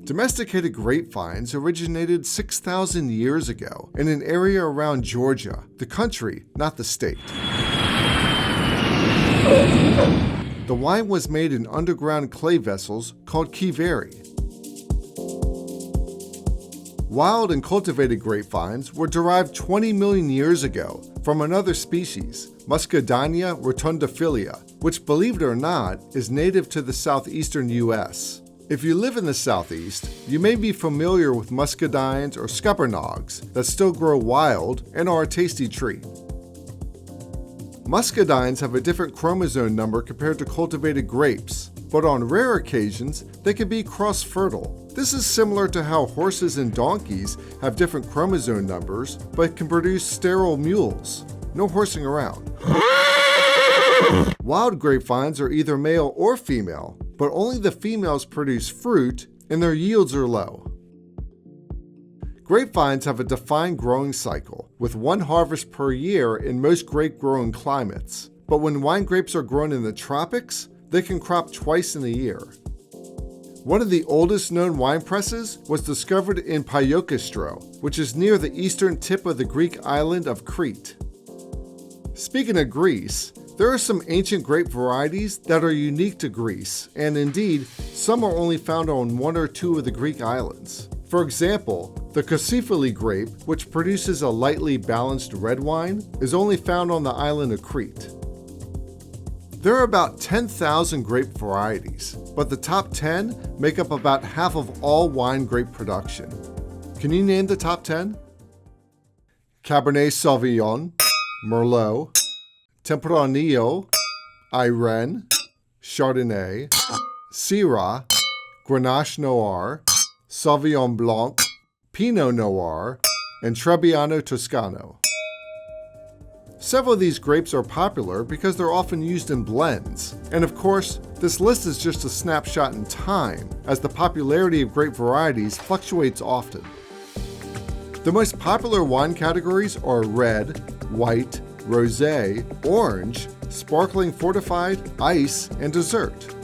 Domesticated grapevines originated 6,000 years ago in an area around Georgia, the country, not the state. The wine was made in underground clay vessels called kiveri. Wild and cultivated grapevines were derived 20 million years ago from another species, Muscadina rotundifolia, which, believe it or not, is native to the southeastern U.S. If you live in the southeast, you may be familiar with muscadines or scuppernongs that still grow wild and are a tasty treat. Muscadines have a different chromosome number compared to cultivated grapes, but on rare occasions, they can be cross-fertile. This is similar to how horses and donkeys have different chromosome numbers, but can produce sterile mules. No horsing around. Wild grapevines are either male or female, but only the females produce fruit and their yields are low. Grapevines have a defined growing cycle, with one harvest per year in most grape-growing climates. But when wine grapes are grown in the tropics, they can crop twice in a year. One of the oldest known wine presses was discovered in Paiokastro, which is near the eastern tip of the Greek island of Crete. Speaking of Greece, there are some ancient grape varieties that are unique to Greece, and indeed, some are only found on one or two of the Greek islands. For example, the Kosifili grape, which produces a lightly balanced red wine, is only found on the island of Crete. There are about 10,000 grape varieties, but the top 10 make up about half of all wine grape production. Can you name the top 10? Cabernet Sauvignon, Merlot, Tempranillo, Irene, Chardonnay, Syrah, Grenache Noir, Sauvignon Blanc, Pinot Noir, and Trebbiano Toscano. Several of these grapes are popular because they're often used in blends. And of course, this list is just a snapshot in time, as the popularity of grape varieties fluctuates often. The most popular wine categories are red, white, rosé, orange, sparkling fortified, ice, and dessert.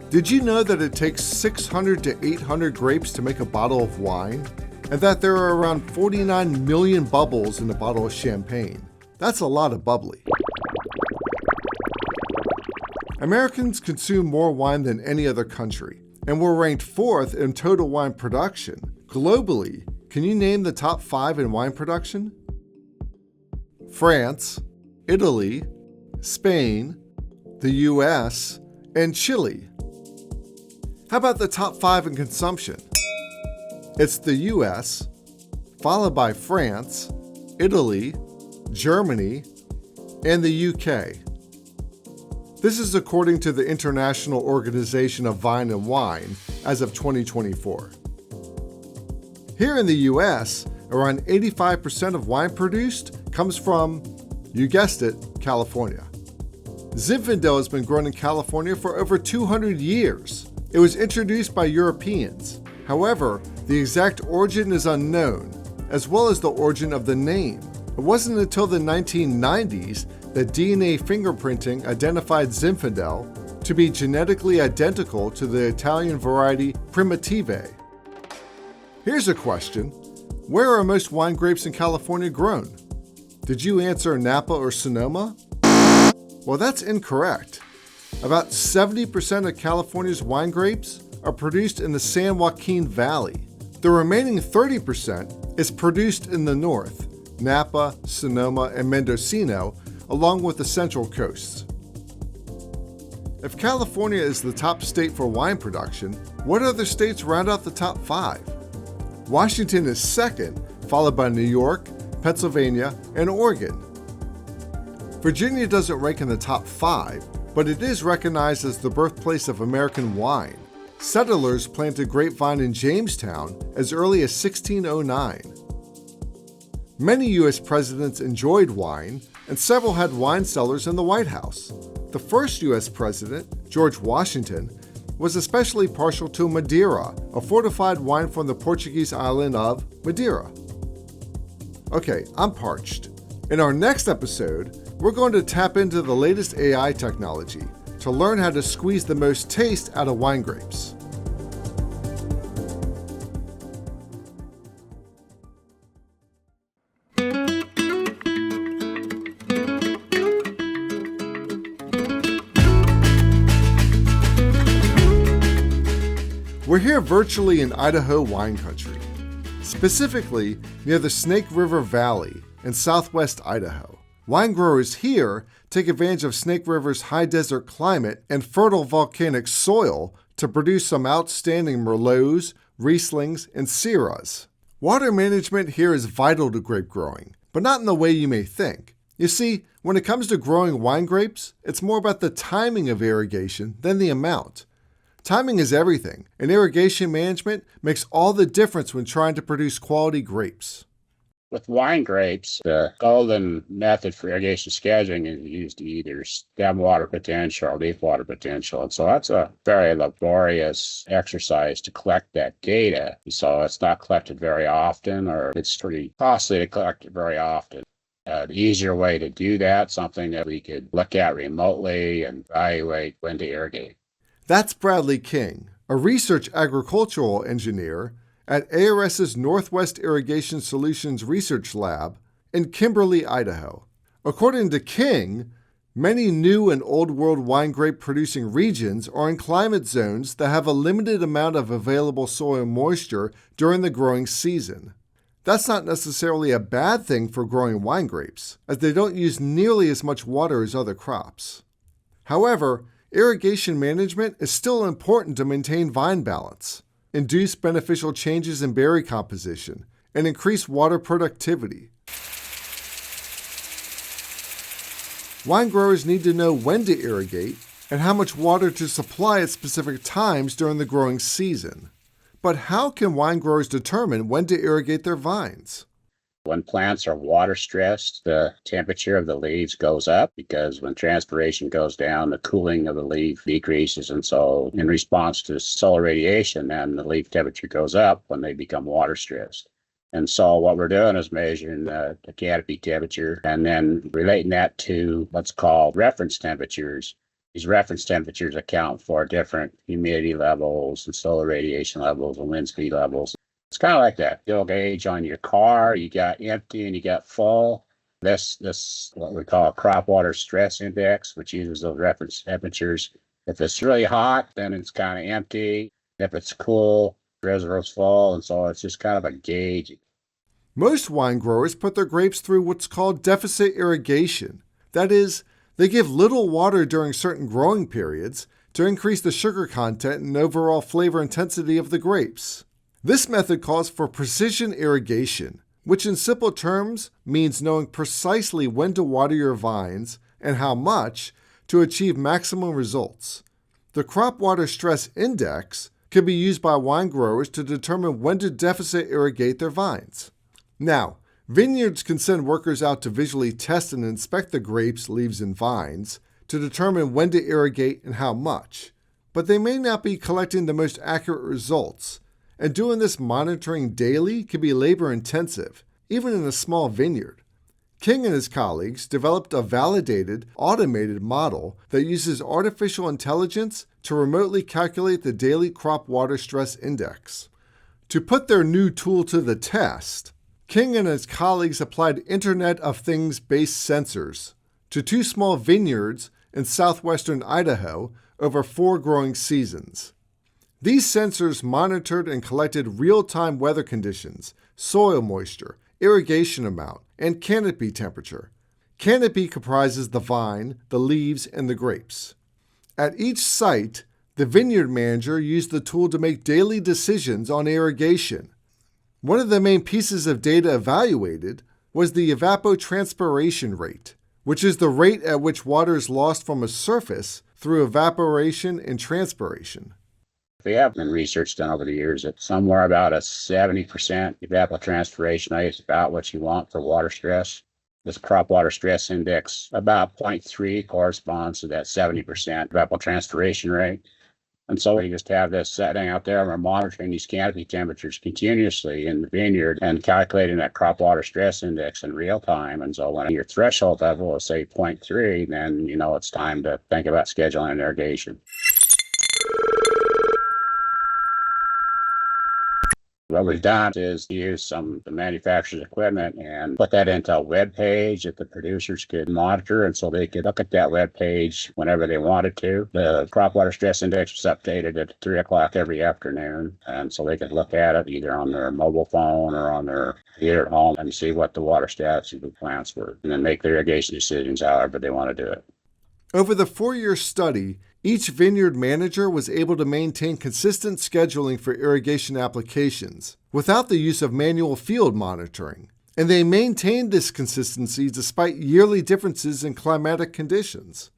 Did you know that it takes 600 to 800 grapes to make a bottle of wine? And that there are around 49 million bubbles in a bottle of champagne. That's a lot of bubbly. Americans consume more wine than any other country, and we're ranked 4th in total wine production. Globally, can you name the top 5 in wine production? France, Italy, Spain, the US, and Chile. How about the top 5 in consumption? It's the US, followed by France, Italy, Germany, and the UK. This is according to the International Organization of Vine and Wine as of 2024. Here in the US, around 85% of wine produced comes from, you guessed it, California. Zinfandel has been grown in California for over 200 years. It was introduced by Europeans. However, the exact origin is unknown, as well as the origin of the name. It wasn't until the 1990s that DNA fingerprinting identified Zinfandel to be genetically identical to the Italian variety Primitive. Here's a question. Where are most wine grapes in California grown? Did you answer Napa or Sonoma? Well, that's incorrect. About 70% of California's wine grapes are produced in the San Joaquin Valley. The remaining 30% is produced in the north, Napa, Sonoma, and Mendocino, along with the central coasts. If California is the top state for wine production, what other states round out the top 5? Washington is second, followed by New York, Pennsylvania, and Oregon. Virginia doesn't rank in the top 5, but it is recognized as the birthplace of American wine. Settlers planted grapevine in Jamestown as early as 1609. Many U.S. presidents enjoyed wine, and several had wine cellars in the White House. The first U.S. president, George Washington, was especially partial to Madeira, a fortified wine from the Portuguese island of Madeira. Okay, I'm parched. In our next episode, we're going to tap into the latest AI technology to learn how to squeeze the most taste out of wine grapes. We're here virtually in Idaho wine country, specifically near the Snake River Valley in southwest Idaho. Wine growers here take advantage of Snake River's high desert climate and fertile volcanic soil to produce some outstanding Merlots, Rieslings, and Syrahs. Water management here is vital to grape growing, but not in the way you may think. You see, when it comes to growing wine grapes, it's more about the timing of irrigation than the amount. Timing is everything, and irrigation management makes all the difference when trying to produce quality grapes. With wine grapes, the golden method for irrigation scheduling is used to either stem water potential or leaf water potential. And so that's a very laborious exercise to collect that data. So it's not collected very often, or it's pretty costly to collect it very often. An easier way to do that, something that we could look at remotely and evaluate when to irrigate. That's Bradley King, a research agricultural engineer at ARS's Northwest Irrigation Solutions Research Lab in Kimberly, Idaho. According to King, many new and old world wine grape producing regions are in climate zones that have a limited amount of available soil moisture during the growing season. That's not necessarily a bad thing for growing wine grapes, as they don't use nearly as much water as other crops. However, irrigation management is still important to maintain vine balance, induce beneficial changes in berry composition, and increase water productivity. Wine growers need to know when to irrigate and how much water to supply at specific times during the growing season. But how can wine growers determine when to irrigate their vines? When plants are water stressed, the temperature of the leaves goes up because when transpiration goes down, the cooling of the leaf decreases. And so in response to solar radiation, then the leaf temperature goes up when they become water stressed. And so what we're doing is measuring the canopy temperature and then relating that to what's called reference temperatures. These reference temperatures account for different humidity levels and solar radiation levels and wind speed levels. It's kind of like that fuel gauge on your car. You got empty and you got full. This what we call a crop water stress index, which uses those reference temperatures. If it's really hot, then it's kind of empty. If it's cool, the reservoir's full. And so it's just kind of a gauge. Most wine growers put their grapes through what's called deficit irrigation. That is, they give little water during certain growing periods to increase the sugar content and overall flavor intensity of the grapes. This method calls for precision irrigation, which in simple terms means knowing precisely when to water your vines and how much to achieve maximum results. The crop water stress index can be used by wine growers to determine when to deficit irrigate their vines. Now, vineyards can send workers out to visually test and inspect the grapes, leaves, and vines to determine when to irrigate and how much, but they may not be collecting the most accurate results, and doing this monitoring daily can be labor-intensive, even in a small vineyard. King and his colleagues developed a validated, automated model that uses artificial intelligence to remotely calculate the daily crop water stress index. To put their new tool to the test, King and his colleagues applied Internet of Things-based sensors to 2 small vineyards in southwestern Idaho over 4 growing seasons. These sensors monitored and collected real-time weather conditions, soil moisture, irrigation amount, and canopy temperature. Canopy comprises the vine, the leaves, and the grapes. At each site, the vineyard manager used the tool to make daily decisions on irrigation. One of the main pieces of data evaluated was the evapotranspiration rate, which is the rate at which water is lost from a surface through evaporation and transpiration. We have been research done over the years that somewhere about a 70% evapotranspiration rate is about what you want for water stress. This crop water stress index, about 0.3, corresponds to that 70% evapotranspiration rate. And so we just have this setting out there and we're monitoring these canopy temperatures continuously in the vineyard and calculating that crop water stress index in real time. And so when your threshold level is, say, 0.3, then you know it's time to think about scheduling an irrigation. What we've done is use some of the manufacturer's equipment and put that into a web page that the producers could monitor, and so they could look at that web page whenever they wanted to. The crop water stress index was updated at 3 o'clock every afternoon, and so they could look at it either on their mobile phone or on their computer at home and see what the water status of the plants were, and then make their irrigation decisions however they want to do it. Over the 4-year study, each vineyard manager was able to maintain consistent scheduling for irrigation applications without the use of manual field monitoring, and they maintained this consistency despite yearly differences in climatic conditions.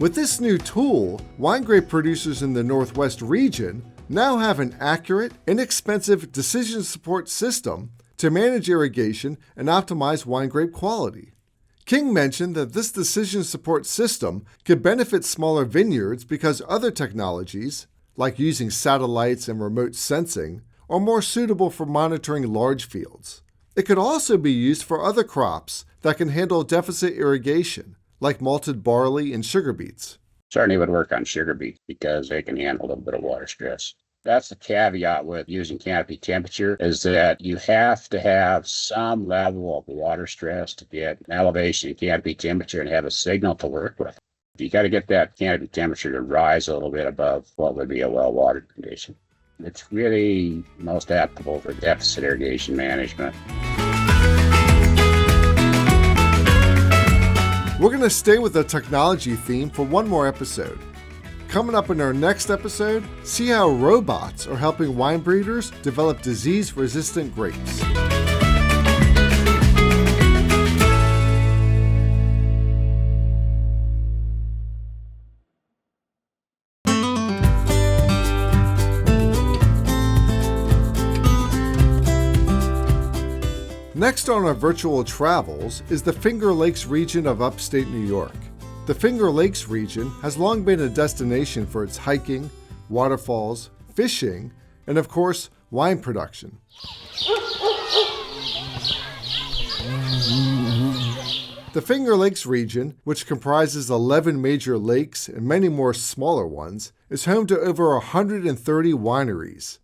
With this new tool, wine grape producers in the Northwest region now have an accurate, inexpensive decision support system to manage irrigation and optimize wine grape quality. King mentioned that this decision support system could benefit smaller vineyards because other technologies, like using satellites and remote sensing, are more suitable for monitoring large fields. It could also be used for other crops that can handle deficit irrigation, like malted barley and sugar beets. Certainly would work on sugar beets because they can handle a little bit of water stress. That's the caveat with using canopy temperature, is that you have to have some level of water stress to get an elevation in canopy temperature and have a signal to work with. You got to get that canopy temperature to rise a little bit above what would be a well-watered condition. It's really most applicable for deficit irrigation management. We're going to stay with the technology theme for one more episode. Coming up in our next episode, see how robots are helping wine breeders develop disease-resistant grapes. Next on our virtual travels is the Finger Lakes region of upstate New York. The Finger Lakes region has long been a destination for its hiking, waterfalls, fishing, and of course, wine production. The Finger Lakes region, which comprises 11 major lakes and many more smaller ones, is home to over 130 wineries.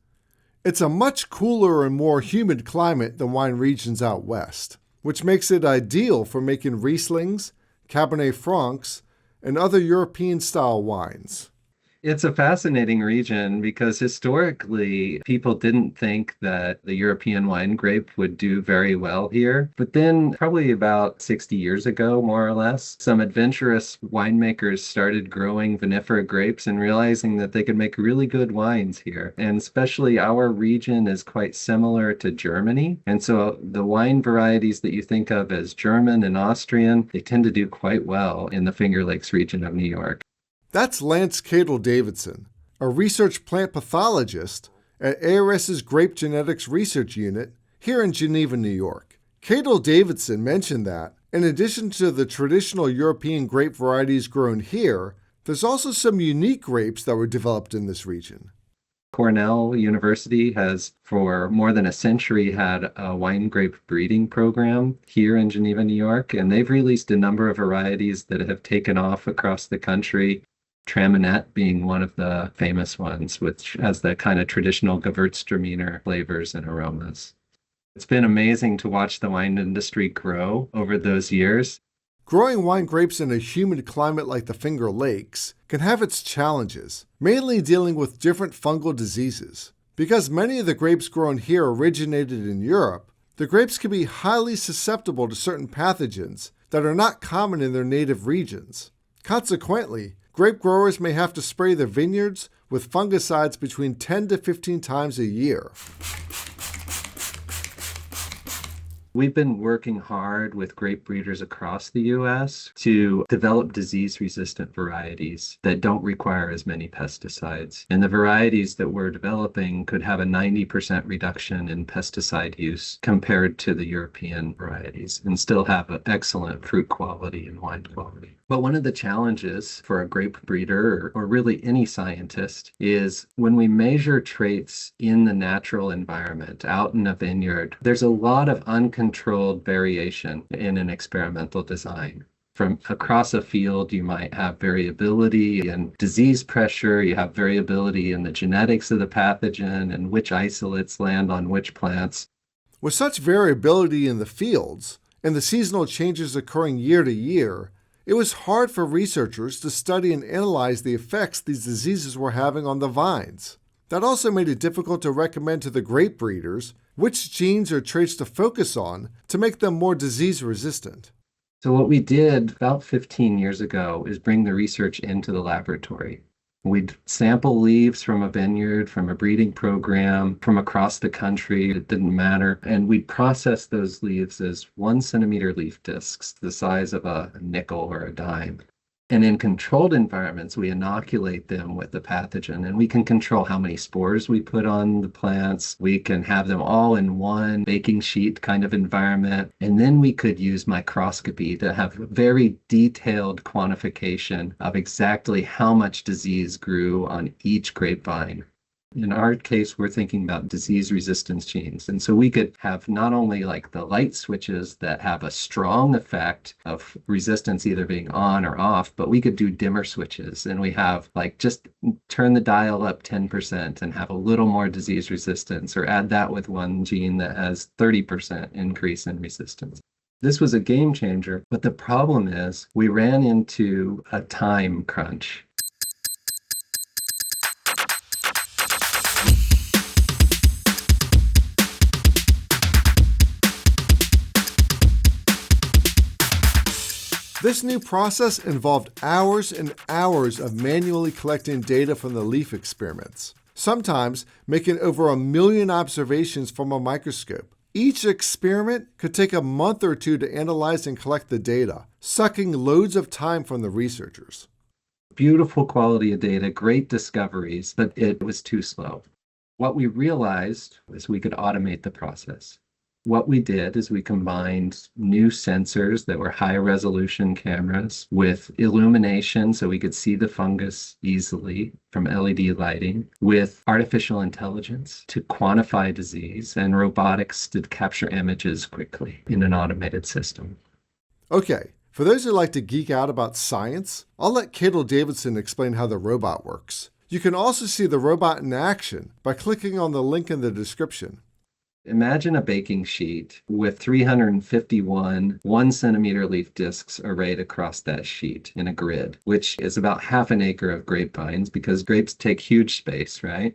It's a much cooler and more humid climate than wine regions out west, which makes it ideal for making Rieslings, Cabernet Francs, and other European-style wines. It's a fascinating region because historically people didn't think that the European wine grape would do very well here. But then, probably about 60 years ago, more or less, some adventurous winemakers started growing vinifera grapes and realizing that they could make really good wines here. And especially our region is quite similar to Germany. And so the wine varieties that you think of as German and Austrian, they tend to do quite well in the Finger Lakes region of New York. That's Lance Cadle-Davidson, a research plant pathologist at ARS's Grape Genetics Research Unit here in Geneva, New York. Cadle-Davidson mentioned that, in addition to the traditional European grape varieties grown here, there's also some unique grapes that were developed in this region. Cornell University has, for more than a century, had a wine grape breeding program here in Geneva, New York, and they've released a number of varieties that have taken off across the country. Traminette being one of the famous ones, which has the kind of traditional Gewürztraminer flavors and aromas. It's been amazing to watch the wine industry grow over those years. Growing wine grapes in a humid climate like the Finger Lakes can have its challenges, mainly dealing with different fungal diseases. Because many of the grapes grown here originated in Europe, the grapes can be highly susceptible to certain pathogens that are not common in their native regions. Consequently, grape growers may have to spray their vineyards with fungicides between 10 to 15 times a year. We've been working hard with grape breeders across the U.S. to develop disease-resistant varieties that don't require as many pesticides. And the varieties that we're developing could have a 90% reduction in pesticide use compared to the European varieties and still have an excellent fruit quality and wine quality. But one of the challenges for a grape breeder or really any scientist is when we measure traits in the natural environment, out in a vineyard, there's a lot of uncontrolled variation in an experimental design. From across a field, you might have variability in disease pressure, you have variability in the genetics of the pathogen and which isolates land on which plants. With such variability in the fields and the seasonal changes occurring year to year, it was hard for researchers to study and analyze the effects these diseases were having on the vines. That also made it difficult to recommend to the grape breeders which genes or traits to focus on to make them more disease resistant. So what we did about 15 years ago is bring the research into the laboratory. We'd sample leaves from a vineyard, from a breeding program, from across the country, it didn't matter. And we'd process those leaves as 1 centimeter leaf discs, the size of a nickel or a dime. And in controlled environments, we inoculate them with the pathogen, and we can control how many spores we put on the plants. We can have them all in one baking sheet kind of environment. And then we could use microscopy to have very detailed quantification of exactly how much disease grew on each grapevine. In our case, we're thinking about disease resistance genes. And so we could have not only like the light switches that have a strong effect of resistance either being on or off, but we could do dimmer switches. And we have like just turn the dial up 10% and have a little more disease resistance, or add that with one gene that has 30% increase in resistance. This was a game changer, but the problem is we ran into a time crunch. This new process involved hours and hours of manually collecting data from the leaf experiments, sometimes making over 1 million observations from a microscope. Each experiment could take a month or two to analyze and collect the data, sucking loads of time from the researchers. Beautiful quality of data, great discoveries, but it was too slow. What we realized was we could automate the process. What we did is we combined new sensors that were high resolution cameras with illumination so we could see the fungus easily from LED lighting, with artificial intelligence to quantify disease, and robotics to capture images quickly in an automated system. Okay, for those who like to geek out about science, I'll let Cadle-Davidson explain how the robot works. You can also see the robot in action by clicking on the link in the description. Imagine a baking sheet with 351 1 centimeter leaf discs arrayed across that sheet in a grid, which is about half an acre of grapevines because grapes take huge space, right?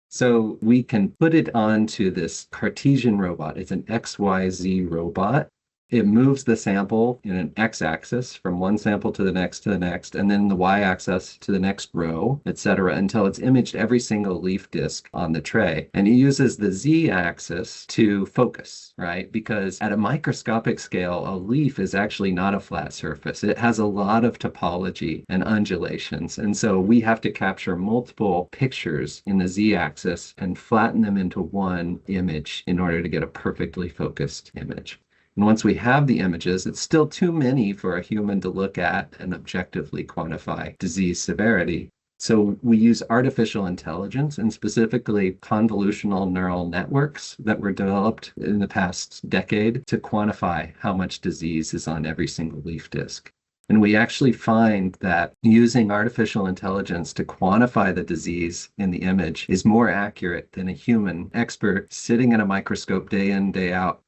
So we can put it onto this Cartesian robot. It's an XYZ robot. It moves the sample in an x-axis from one sample to the next, and then the y-axis to the next row, etc., until it's imaged every single leaf disc on the tray. And it uses the z-axis to focus, right? Because at a microscopic scale, a leaf is actually not a flat surface. It has a lot of topology and undulations. And so we have to capture multiple pictures in the z-axis and flatten them into one image in order to get a perfectly focused image. And once we have the images, it's still too many for a human to look at and objectively quantify disease severity. So we use artificial intelligence and specifically convolutional neural networks that were developed in the past decade to quantify how much disease is on every single leaf disc. And we actually find that using artificial intelligence to quantify the disease in the image is more accurate than a human expert sitting in a microscope day in, day out.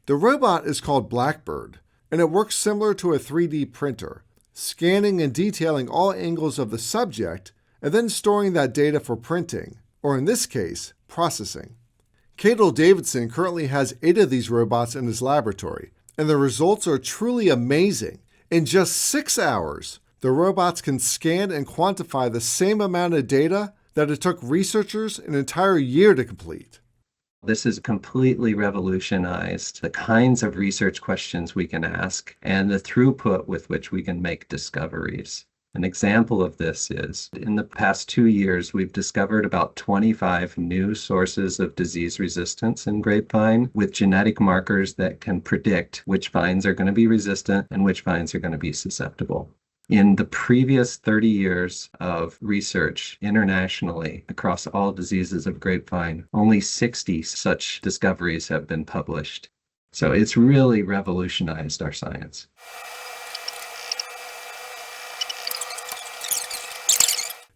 The robot is called Blackbird, and it works similar to a 3D printer, scanning and detailing all angles of the subject and then storing that data for printing, or in this case, processing. Cadel Davidson currently has 8 of these robots in his laboratory, and the results are truly amazing. In just 6 hours, the robots can scan and quantify the same amount of data that it took researchers an entire year to complete. This has completely revolutionized the kinds of research questions we can ask and the throughput with which we can make discoveries. An example of this is, in the past 2 years, we've discovered about 25 new sources of disease resistance in grapevine with genetic markers that can predict which vines are going to be resistant and which vines are going to be susceptible. In the previous 30 years of research internationally across all diseases of grapevine, only 60 such discoveries have been published. So it's really revolutionized our science.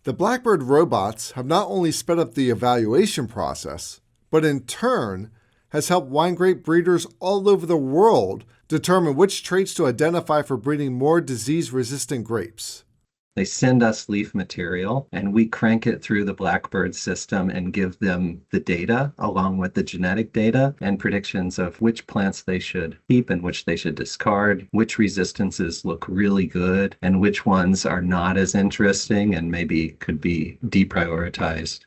The Blackbird robots have not only sped up the evaluation process, but in turn has helped wine grape breeders all over the world determine which traits to identify for breeding more disease-resistant grapes. They send us leaf material, and we crank it through the Blackbird system and give them the data along with the genetic data and predictions of which plants they should keep and which they should discard, which resistances look really good, and which ones are not as interesting and maybe could be deprioritized.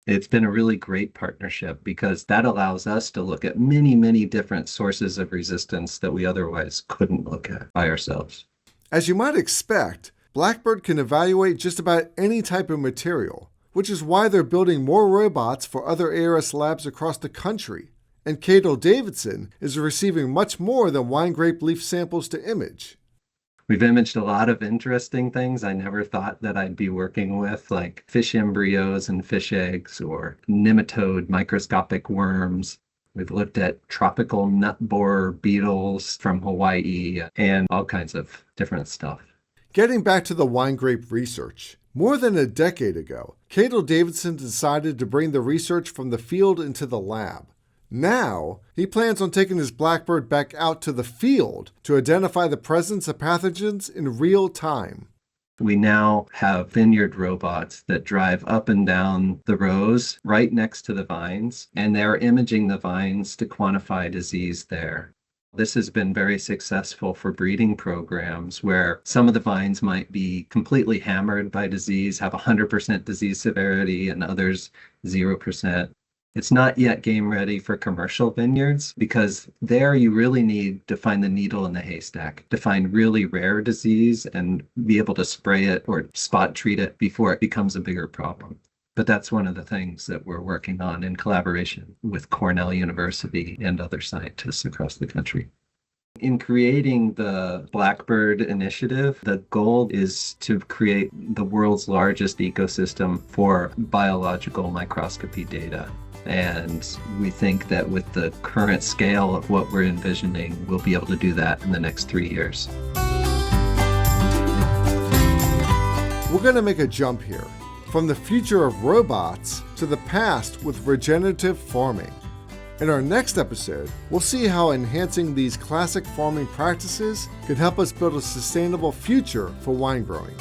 It's been a really great partnership because that allows us to look at many, many different sources of resistance that we otherwise couldn't look at by ourselves. As you might expect, Blackbird can evaluate just about any type of material, which is why they're building more robots for other ARS labs across the country. And Cadel Davidson is receiving much more than wine grape leaf samples to image. We've imaged a lot of interesting things I never thought that I'd be working with, like fish embryos and fish eggs, or nematode microscopic worms. We've looked at tropical nut borer beetles from Hawaii and all kinds of different stuff. Getting back to the wine grape research, more than a decade ago, Cadel Davidson decided to bring the research from the field into the lab. Now, he plans on taking his Blackbird back out to the field to identify the presence of pathogens in real time. We now have vineyard robots that drive up and down the rows right next to the vines, and they're imaging the vines to quantify disease there. This has been very successful for breeding programs where some of the vines might be completely hammered by disease, have 100% disease severity, and others 0%. It's not yet game ready for commercial vineyards because there you really need to find the needle in the haystack, to find really rare disease and be able to spray it or spot treat it before it becomes a bigger problem. But that's one of the things that we're working on in collaboration with Cornell University and other scientists across the country. In creating the Blackbird initiative, the goal is to create the world's largest ecosystem for biological microscopy data. And we think that with the current scale of what we're envisioning, we'll be able to do that in the next 3 years. We're going to make a jump here, from the future of robots to the past with regenerative farming. In our next episode, we'll see how enhancing these classic farming practices can help us build a sustainable future for wine growing.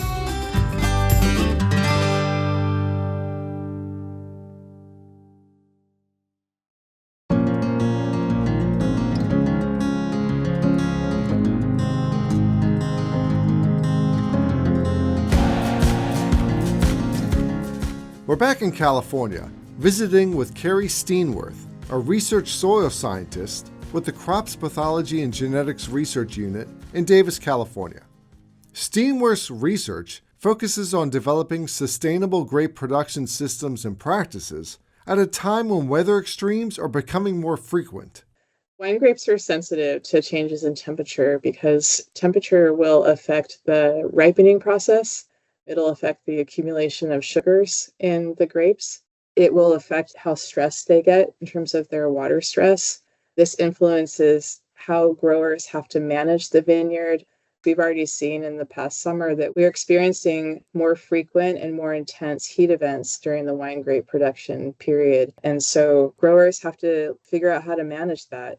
We're back in California, visiting with Carrie Steenworth, a research soil scientist with the Crops Pathology and Genetics Research Unit in Davis, California. Steenworth's research focuses on developing sustainable grape production systems and practices at a time when weather extremes are becoming more frequent. Wine grapes are sensitive to changes in temperature because temperature will affect the ripening process. It'll affect the accumulation of sugars in the grapes. It will affect how stressed they get in terms of their water stress. This influences how growers have to manage the vineyard. We've already seen in the past summer that we're experiencing more frequent and more intense heat events during the wine grape production period. And so growers have to figure out how to manage that.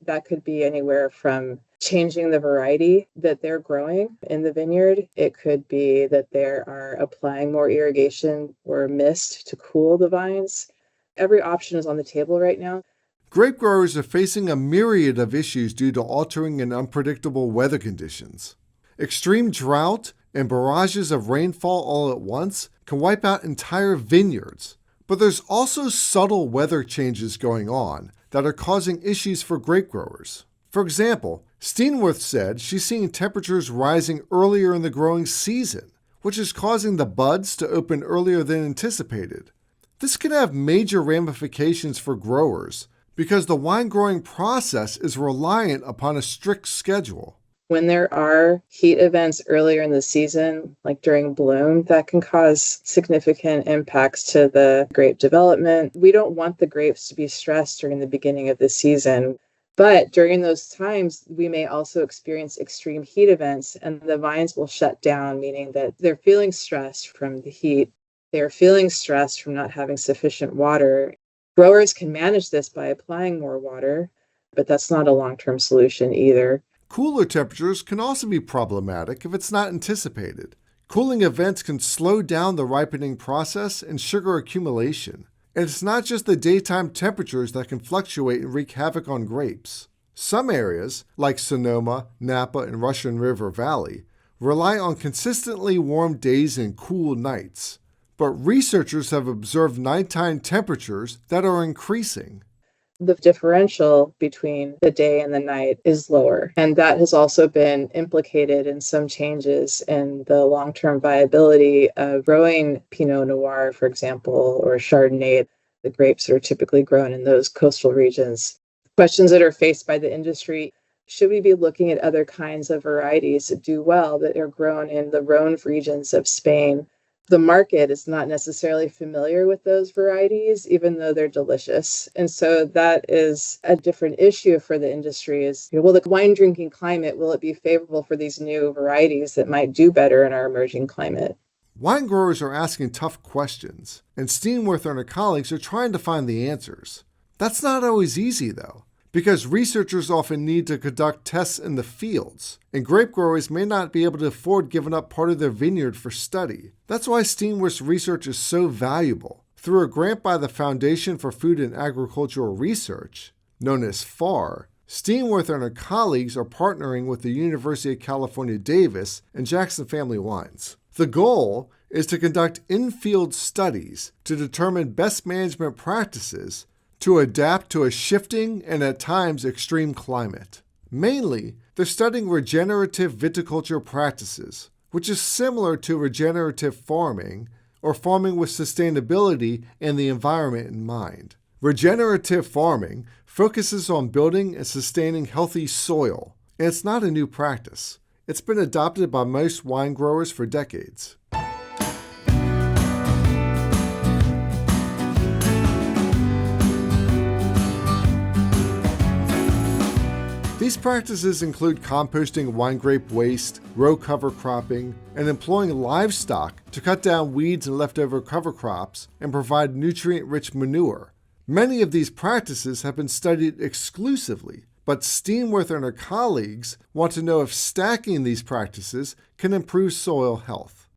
That could be anywhere from changing the variety that they're growing in the vineyard. It could be that they are applying more irrigation or mist to cool the vines. Every option is on the table right now. Grape growers are facing a myriad of issues due to altering and unpredictable weather conditions. Extreme drought and barrages of rainfall all at once can wipe out entire vineyards. But there's also subtle weather changes going on that are causing issues for grape growers. For example, Steenworth said she's seeing temperatures rising earlier in the growing season, which is causing the buds to open earlier than anticipated. This can have major ramifications for growers because the wine growing process is reliant upon a strict schedule. When there are heat events earlier in the season, like during bloom, that can cause significant impacts to the grape development. We don't want the grapes to be stressed during the beginning of the season. But during those times, we may also experience extreme heat events and the vines will shut down, meaning that they're feeling stressed from the heat. They're feeling stressed from not having sufficient water. Growers can manage this by applying more water, but that's not a long-term solution either. Cooler temperatures can also be problematic if it's not anticipated. Cooling events can slow down the ripening process and sugar accumulation. And it's not just the daytime temperatures that can fluctuate and wreak havoc on grapes. Some areas, like Sonoma, Napa, and Russian River Valley, rely on consistently warm days and cool nights. But researchers have observed nighttime temperatures that are increasing. The differential between the day and the night is lower. And that has also been implicated in some changes in the long-term viability of growing Pinot Noir, for example, or Chardonnay, the grapes that are typically grown in those coastal regions. Questions that are faced by the industry: should we be looking at other kinds of varieties that do well that are grown in the Rhone regions of Spain? The market is not necessarily familiar with those varieties, even though they're delicious. And so that is a different issue for the industry is, will the wine drinking climate, will it be favorable for these new varieties that might do better in our emerging climate? Wine growers are asking tough questions, and Steenworth and her colleagues are trying to find the answers. That's not always easy, though, because researchers often need to conduct tests in the fields, and grape growers may not be able to afford giving up part of their vineyard for study. That's why Steenworth's research is so valuable. Through a grant by the Foundation for Food and Agricultural Research, known as FAR, Steenworth and her colleagues are partnering with the University of California, Davis and Jackson Family Wines. The goal is to conduct in-field studies to determine best management practices to adapt to a shifting and at times extreme climate. Mainly, they're studying regenerative viticulture practices, which is similar to regenerative farming or farming with sustainability and the environment in mind. Regenerative farming focuses on building and sustaining healthy soil, and it's not a new practice. It's been adopted by most wine growers for decades. These practices include composting wine grape waste, row cover cropping, and employing livestock to cut down weeds and leftover cover crops and provide nutrient-rich manure. Many of these practices have been studied exclusively, but Steenworth and her colleagues want to know if stacking these practices can improve soil health.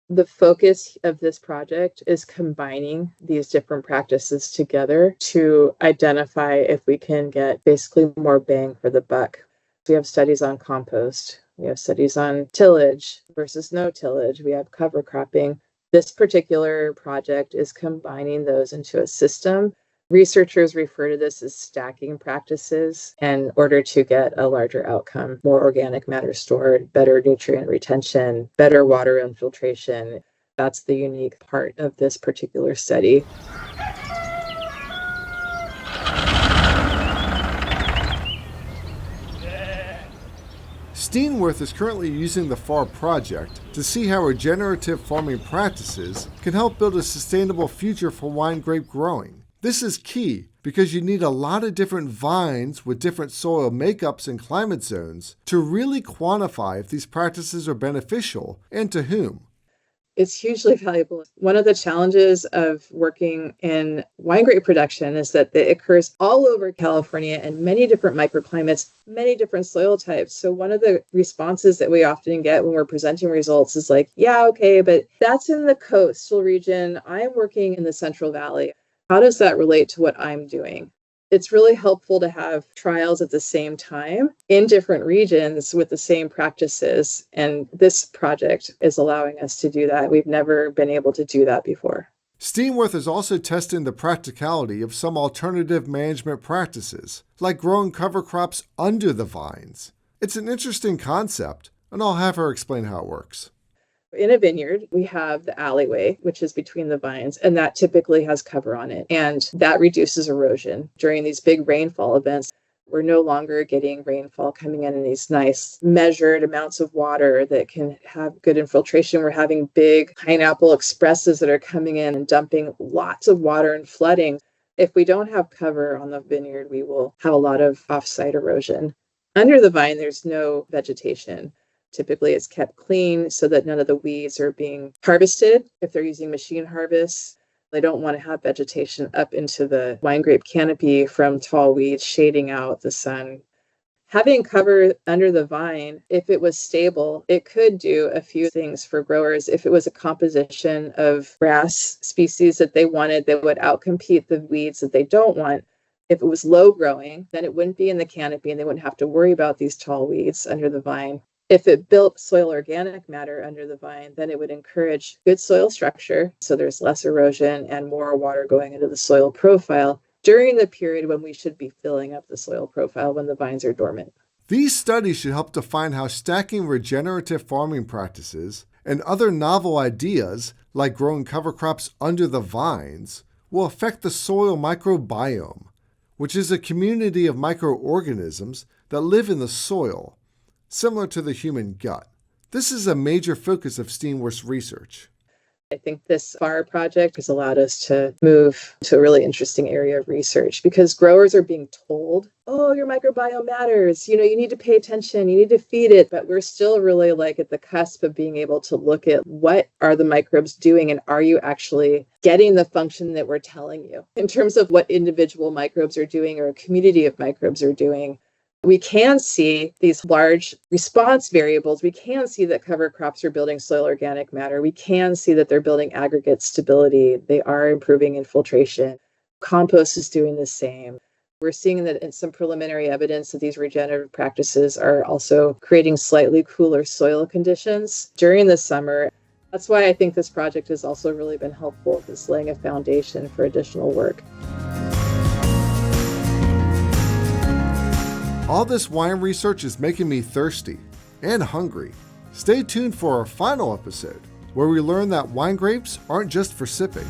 The focus of this project is combining these different practices together to identify if we can get basically more bang for the buck. We have studies on compost. We have studies on tillage versus no tillage. We have cover cropping. This particular project is combining those into a system. Researchers refer to this as stacking practices in order to get a larger outcome, more organic matter stored, better nutrient retention, better water infiltration. That's the unique part of this particular study. Steenworth is currently using the FAR project to see how regenerative farming practices can help build a sustainable future for wine grape growing. This is key because you need a lot of different vines with different soil makeups and climate zones to really quantify if these practices are beneficial and to whom. It's hugely valuable. One of the challenges of working in wine grape production is that it occurs all over California in many different microclimates, many different soil types. So one of the responses that we often get when we're presenting results is like, yeah, okay, but that's in the coastal region. I'm working in the Central Valley. How does that relate to what I'm doing? It's really helpful to have trials at the same time in different regions with the same practices. And this project is allowing us to do that. We've never been able to do that before. Steenworth is also testing the practicality of some alternative management practices, like growing cover crops under the vines. It's an interesting concept, and I'll have her explain how it works. In a vineyard, we have the alleyway, which is between the vines, and that typically has cover on it. And that reduces erosion. During these big rainfall events, we're no longer getting rainfall coming in these nice measured amounts of water that can have good infiltration. We're having big pineapple expresses that are coming in and dumping lots of water and flooding. If we don't have cover on the vineyard, we will have a lot of off-site erosion. Under the vine, there's no vegetation. Typically, it's kept clean so that none of the weeds are being harvested. If they're using machine harvests, they don't want to have vegetation up into the wine grape canopy from tall weeds shading out the sun. Having cover under the vine, if it was stable, it could do a few things for growers. If it was a composition of grass species that they wanted that would outcompete the weeds that they don't want, if it was low growing, then it wouldn't be in the canopy and they wouldn't have to worry about these tall weeds under the vine. If it built soil organic matter under the vine, then it would encourage good soil structure, so there's less erosion and more water going into the soil profile during the period when we should be filling up the soil profile when the vines are dormant. These studies should help define how stacking regenerative farming practices and other novel ideas, like growing cover crops under the vines, will affect the soil microbiome, which is a community of microorganisms that live in the soil, similar to the human gut. This is a major focus of Steenworth's research. I think this FAR project has allowed us to move to a really interesting area of research because growers are being told, oh, your microbiome matters. You need to pay attention. You need to feed it. But we're still really at the cusp of being able to look at what are the microbes doing and are you actually getting the function that we're telling you in terms of what individual microbes are doing or a community of microbes are doing. We can see these large response variables. We can see that cover crops are building soil organic matter. We can see that they're building aggregate stability. They are improving infiltration. Compost is doing the same. We're seeing that in some preliminary evidence that these regenerative practices are also creating slightly cooler soil conditions during the summer. That's why I think this project has also really been helpful. It's laying a foundation for additional work. All this wine research is making me thirsty and hungry. Stay tuned for our final episode, where we learn that wine grapes aren't just for sipping.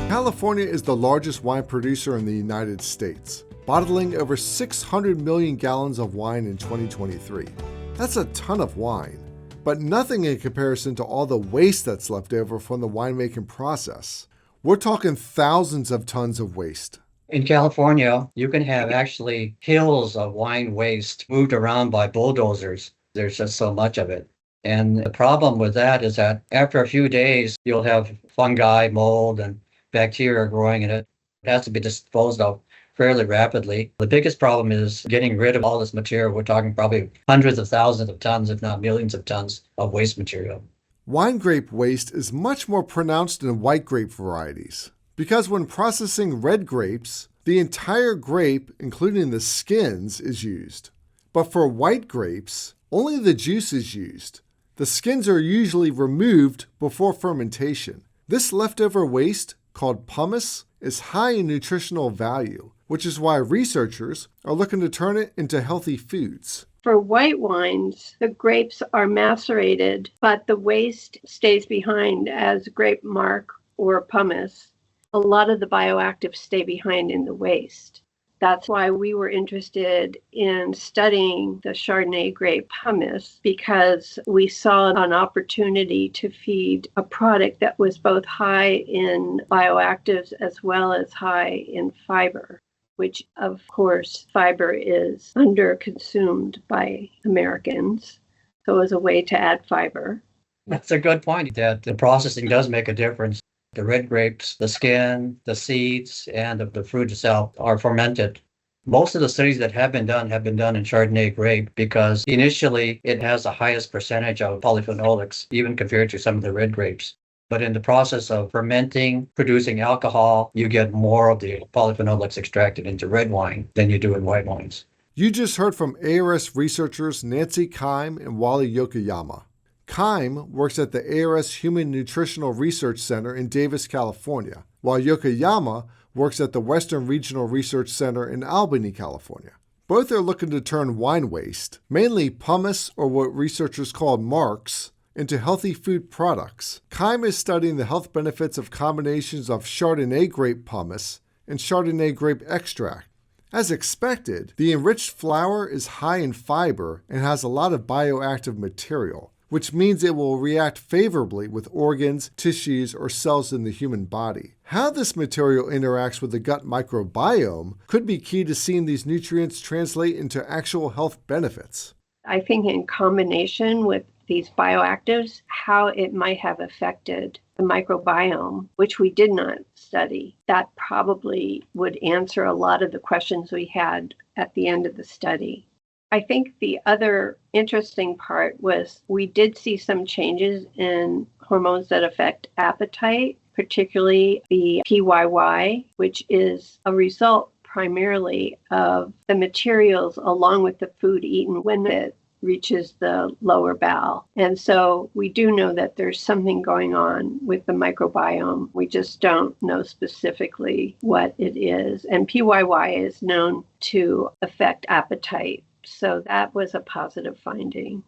California is the largest wine producer in the United States. bottling over 600 million gallons of wine in 2023. That's a ton of wine, but nothing in comparison to all the waste that's left over from the winemaking process. We're talking thousands of tons of waste. In California, you can have actually hills of wine waste moved around by bulldozers. There's just so much of it. And the problem with that is that after a few days, you'll have fungi, mold, and bacteria growing in it. It has to be disposed of fairly rapidly. The biggest problem is getting rid of all this material. We're talking probably hundreds of thousands of tons, if not millions of tons of waste material. Wine grape waste is much more pronounced in white grape varieties, because when processing red grapes, the entire grape, including the skins, is used. But for white grapes, only the juice is used. The skins are usually removed before fermentation. This leftover waste, called pumice, is high in nutritional value, which is why researchers are looking to turn it into healthy foods. For white wines, the grapes are macerated, but the waste stays behind as grape marc or pumice. A lot of the bioactives stay behind in the waste. That's why we were interested in studying the Chardonnay grape pumice, because we saw an opportunity to feed a product that was both high in bioactives as well as high in fiber, which of course fiber is under-consumed by Americans. So it was a way to add fiber. That's a good point, that the processing does make a difference. The red grapes, the skin, the seeds, and the fruit itself are fermented. Most of the studies that have been done in Chardonnay grape because initially it has the highest percentage of polyphenolics, even compared to some of the red grapes. But in the process of fermenting, producing alcohol, you get more of the polyphenolics extracted into red wine than you do in white wines. You just heard from ARS researchers Nancy Keim and Wally Yokoyama. Keim works at the ARS Human Nutritional Research Center in Davis, California, while Yokoyama works at the Western Regional Research Center in Albany, California. Both are looking to turn wine waste, mainly pumice or what researchers call marcs, into healthy food products. Keim is studying the health benefits of combinations of Chardonnay grape pumice and Chardonnay grape extract. As expected, the enriched flour is high in fiber and has a lot of bioactive material, which means it will react favorably with organs, tissues, or cells in the human body. How this material interacts with the gut microbiome could be key to seeing these nutrients translate into actual health benefits. I think in combination with these bioactives, how it might have affected the microbiome, which we did not study. That probably would answer a lot of the questions we had at the end of the study. I think the other interesting part was we did see some changes in hormones that affect appetite, particularly the PYY, which is a result primarily of the materials along with the food eaten when it reaches the lower bowel. And so we do know that there's something going on with the microbiome. We just don't know specifically what it is. And PYY is known to affect appetite. So that was a positive finding.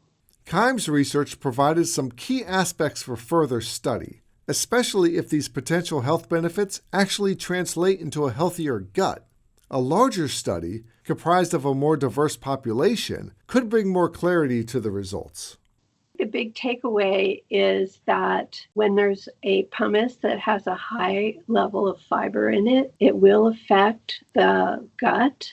Keim's research provided some key aspects for further study, especially if these potential health benefits actually translate into a healthier gut. A larger study, comprised of a more diverse population, could bring more clarity to the results. The big takeaway is that when there's a pumice that has a high level of fiber in it, it will affect the gut.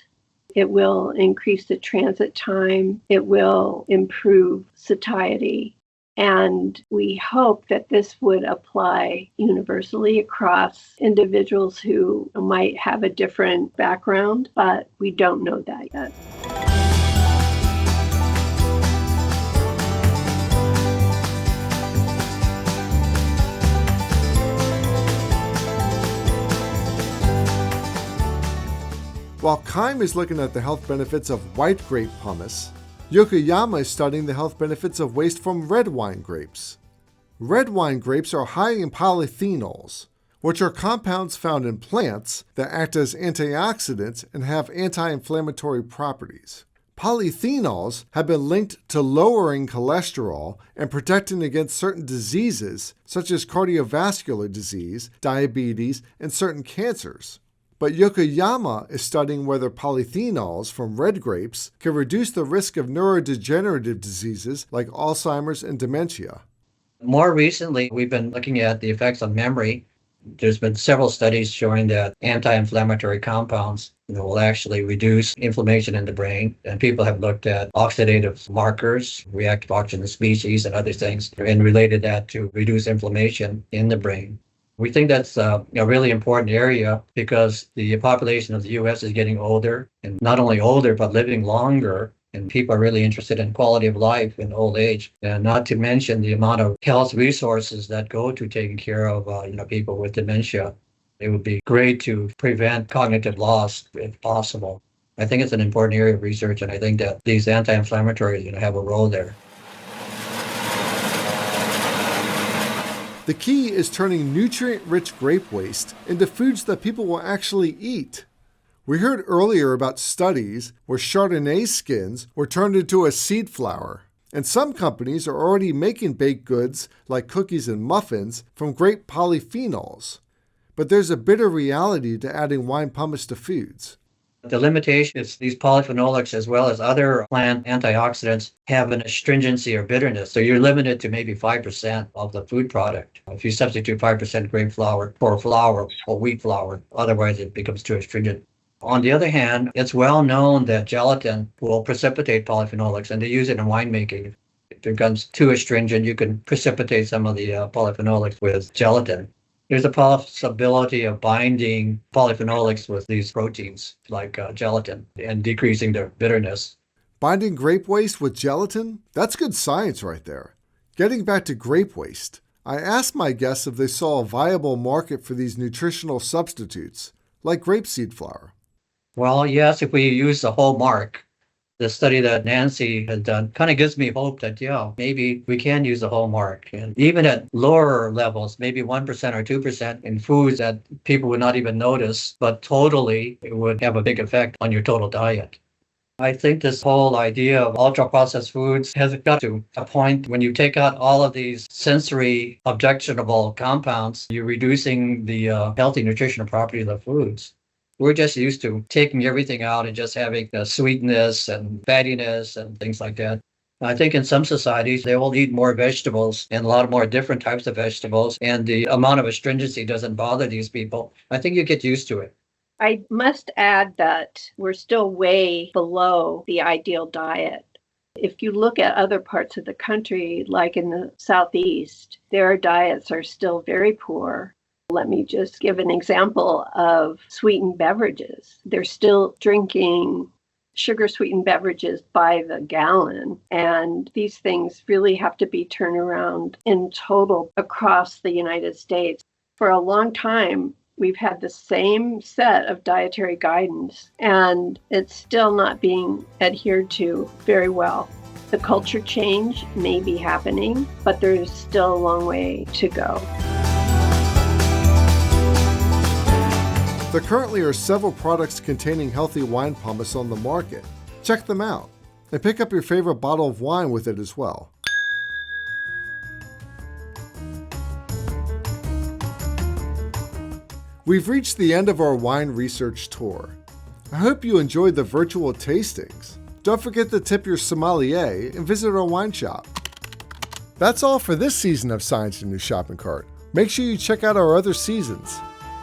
It will increase the transit time. It will improve satiety. And we hope that this would apply universally across individuals who might have a different background, but we don't know that yet. While Keim is looking at the health benefits of white grape pumice, Yokoyama is studying the health benefits of waste from red wine grapes. Red wine grapes are high in polyphenols, which are compounds found in plants that act as antioxidants and have anti-inflammatory properties. Polyphenols have been linked to lowering cholesterol and protecting against certain diseases such as cardiovascular disease, diabetes, and certain cancers. But Yokoyama is studying whether polyphenols from red grapes can reduce the risk of neurodegenerative diseases like Alzheimer's and dementia. More recently, we've been looking at the effects on memory. There's been several studies showing that anti-inflammatory compounds will actually reduce inflammation in the brain. And people have looked at oxidative markers, reactive oxygen species, and other things, and related that to reduce inflammation in the brain. We think that's a really important area because the population of the U.S. is getting older, and not only older, but living longer. And people are really interested in quality of life in old age, and not to mention the amount of health resources that go to taking care of people with dementia. It would be great to prevent cognitive loss if possible. I think it's an important area of research, and I think that these anti-inflammatories have a role there. The key is turning nutrient-rich grape waste into foods that people will actually eat. We heard earlier about studies where Chardonnay skins were turned into a seed flour, and some companies are already making baked goods like cookies and muffins from grape polyphenols. But there's a bitter reality to adding wine pumice to foods. The limitation is these polyphenolics, as well as other plant antioxidants, have an astringency or bitterness. So you're limited to maybe 5% of the food product. If you substitute 5% grape flour for flour or wheat flour, otherwise it becomes too astringent. On the other hand, it's well known that gelatin will precipitate polyphenolics, and they use it in winemaking. If it becomes too astringent, you can precipitate some of the polyphenolics with gelatin. There's a possibility of binding polyphenolics with these proteins, like gelatin, and decreasing their bitterness. Binding grape waste with gelatin? That's good science right there. Getting back to grape waste, I asked my guests if they saw a viable market for these nutritional substitutes, like grapeseed flour. Well, yes, if we use the whole mark. The study that Nancy has done kind of gives me hope that, maybe we can use the whole mark. And even at lower levels, maybe 1% or 2% in foods that people would not even notice, but totally it would have a big effect on your total diet. I think this whole idea of ultra-processed foods has got to a point when you take out all of these sensory objectionable compounds, you're reducing the healthy nutritional property of the foods. We're just used to taking everything out and just having the sweetness and fattiness and things like that. I think in some societies, they will eat more vegetables and a lot more different types of vegetables, and the amount of astringency doesn't bother these people. I think you get used to it. I must add that we're still way below the ideal diet. If you look at other parts of the country, like in the Southeast, their diets are still very poor. Let me just give an example of sweetened beverages. They're still drinking sugar-sweetened beverages by the gallon, and these things really have to be turned around in total across the United States. For a long time, we've had the same set of dietary guidance, and it's still not being adhered to very well. The culture change may be happening, but there's still a long way to go. There currently are several products containing healthy wine pumice on the market. Check them out and pick up your favorite bottle of wine with it as well. We've reached the end of our wine research tour. I hope you enjoyed the virtual tastings. Don't forget to tip your sommelier and visit our wine shop. That's all for this season of Science in Your Shopping Cart. Make sure you check out our other seasons.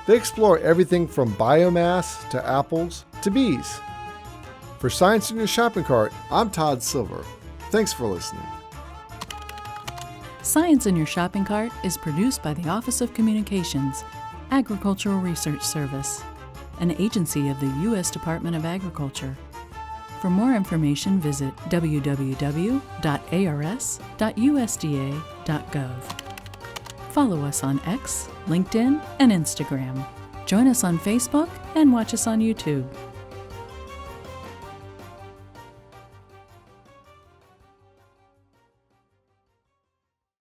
They explore everything from biomass to apples to bees. For Science in Your Shopping Cart, I'm Todd Silver. Thanks for listening. Science in Your Shopping Cart is produced by the Office of Communications, Agricultural Research Service, an agency of the U.S. Department of Agriculture. For more information, visit www.ars.usda.gov. Follow us on X, LinkedIn, and Instagram. Join us on Facebook and watch us on YouTube.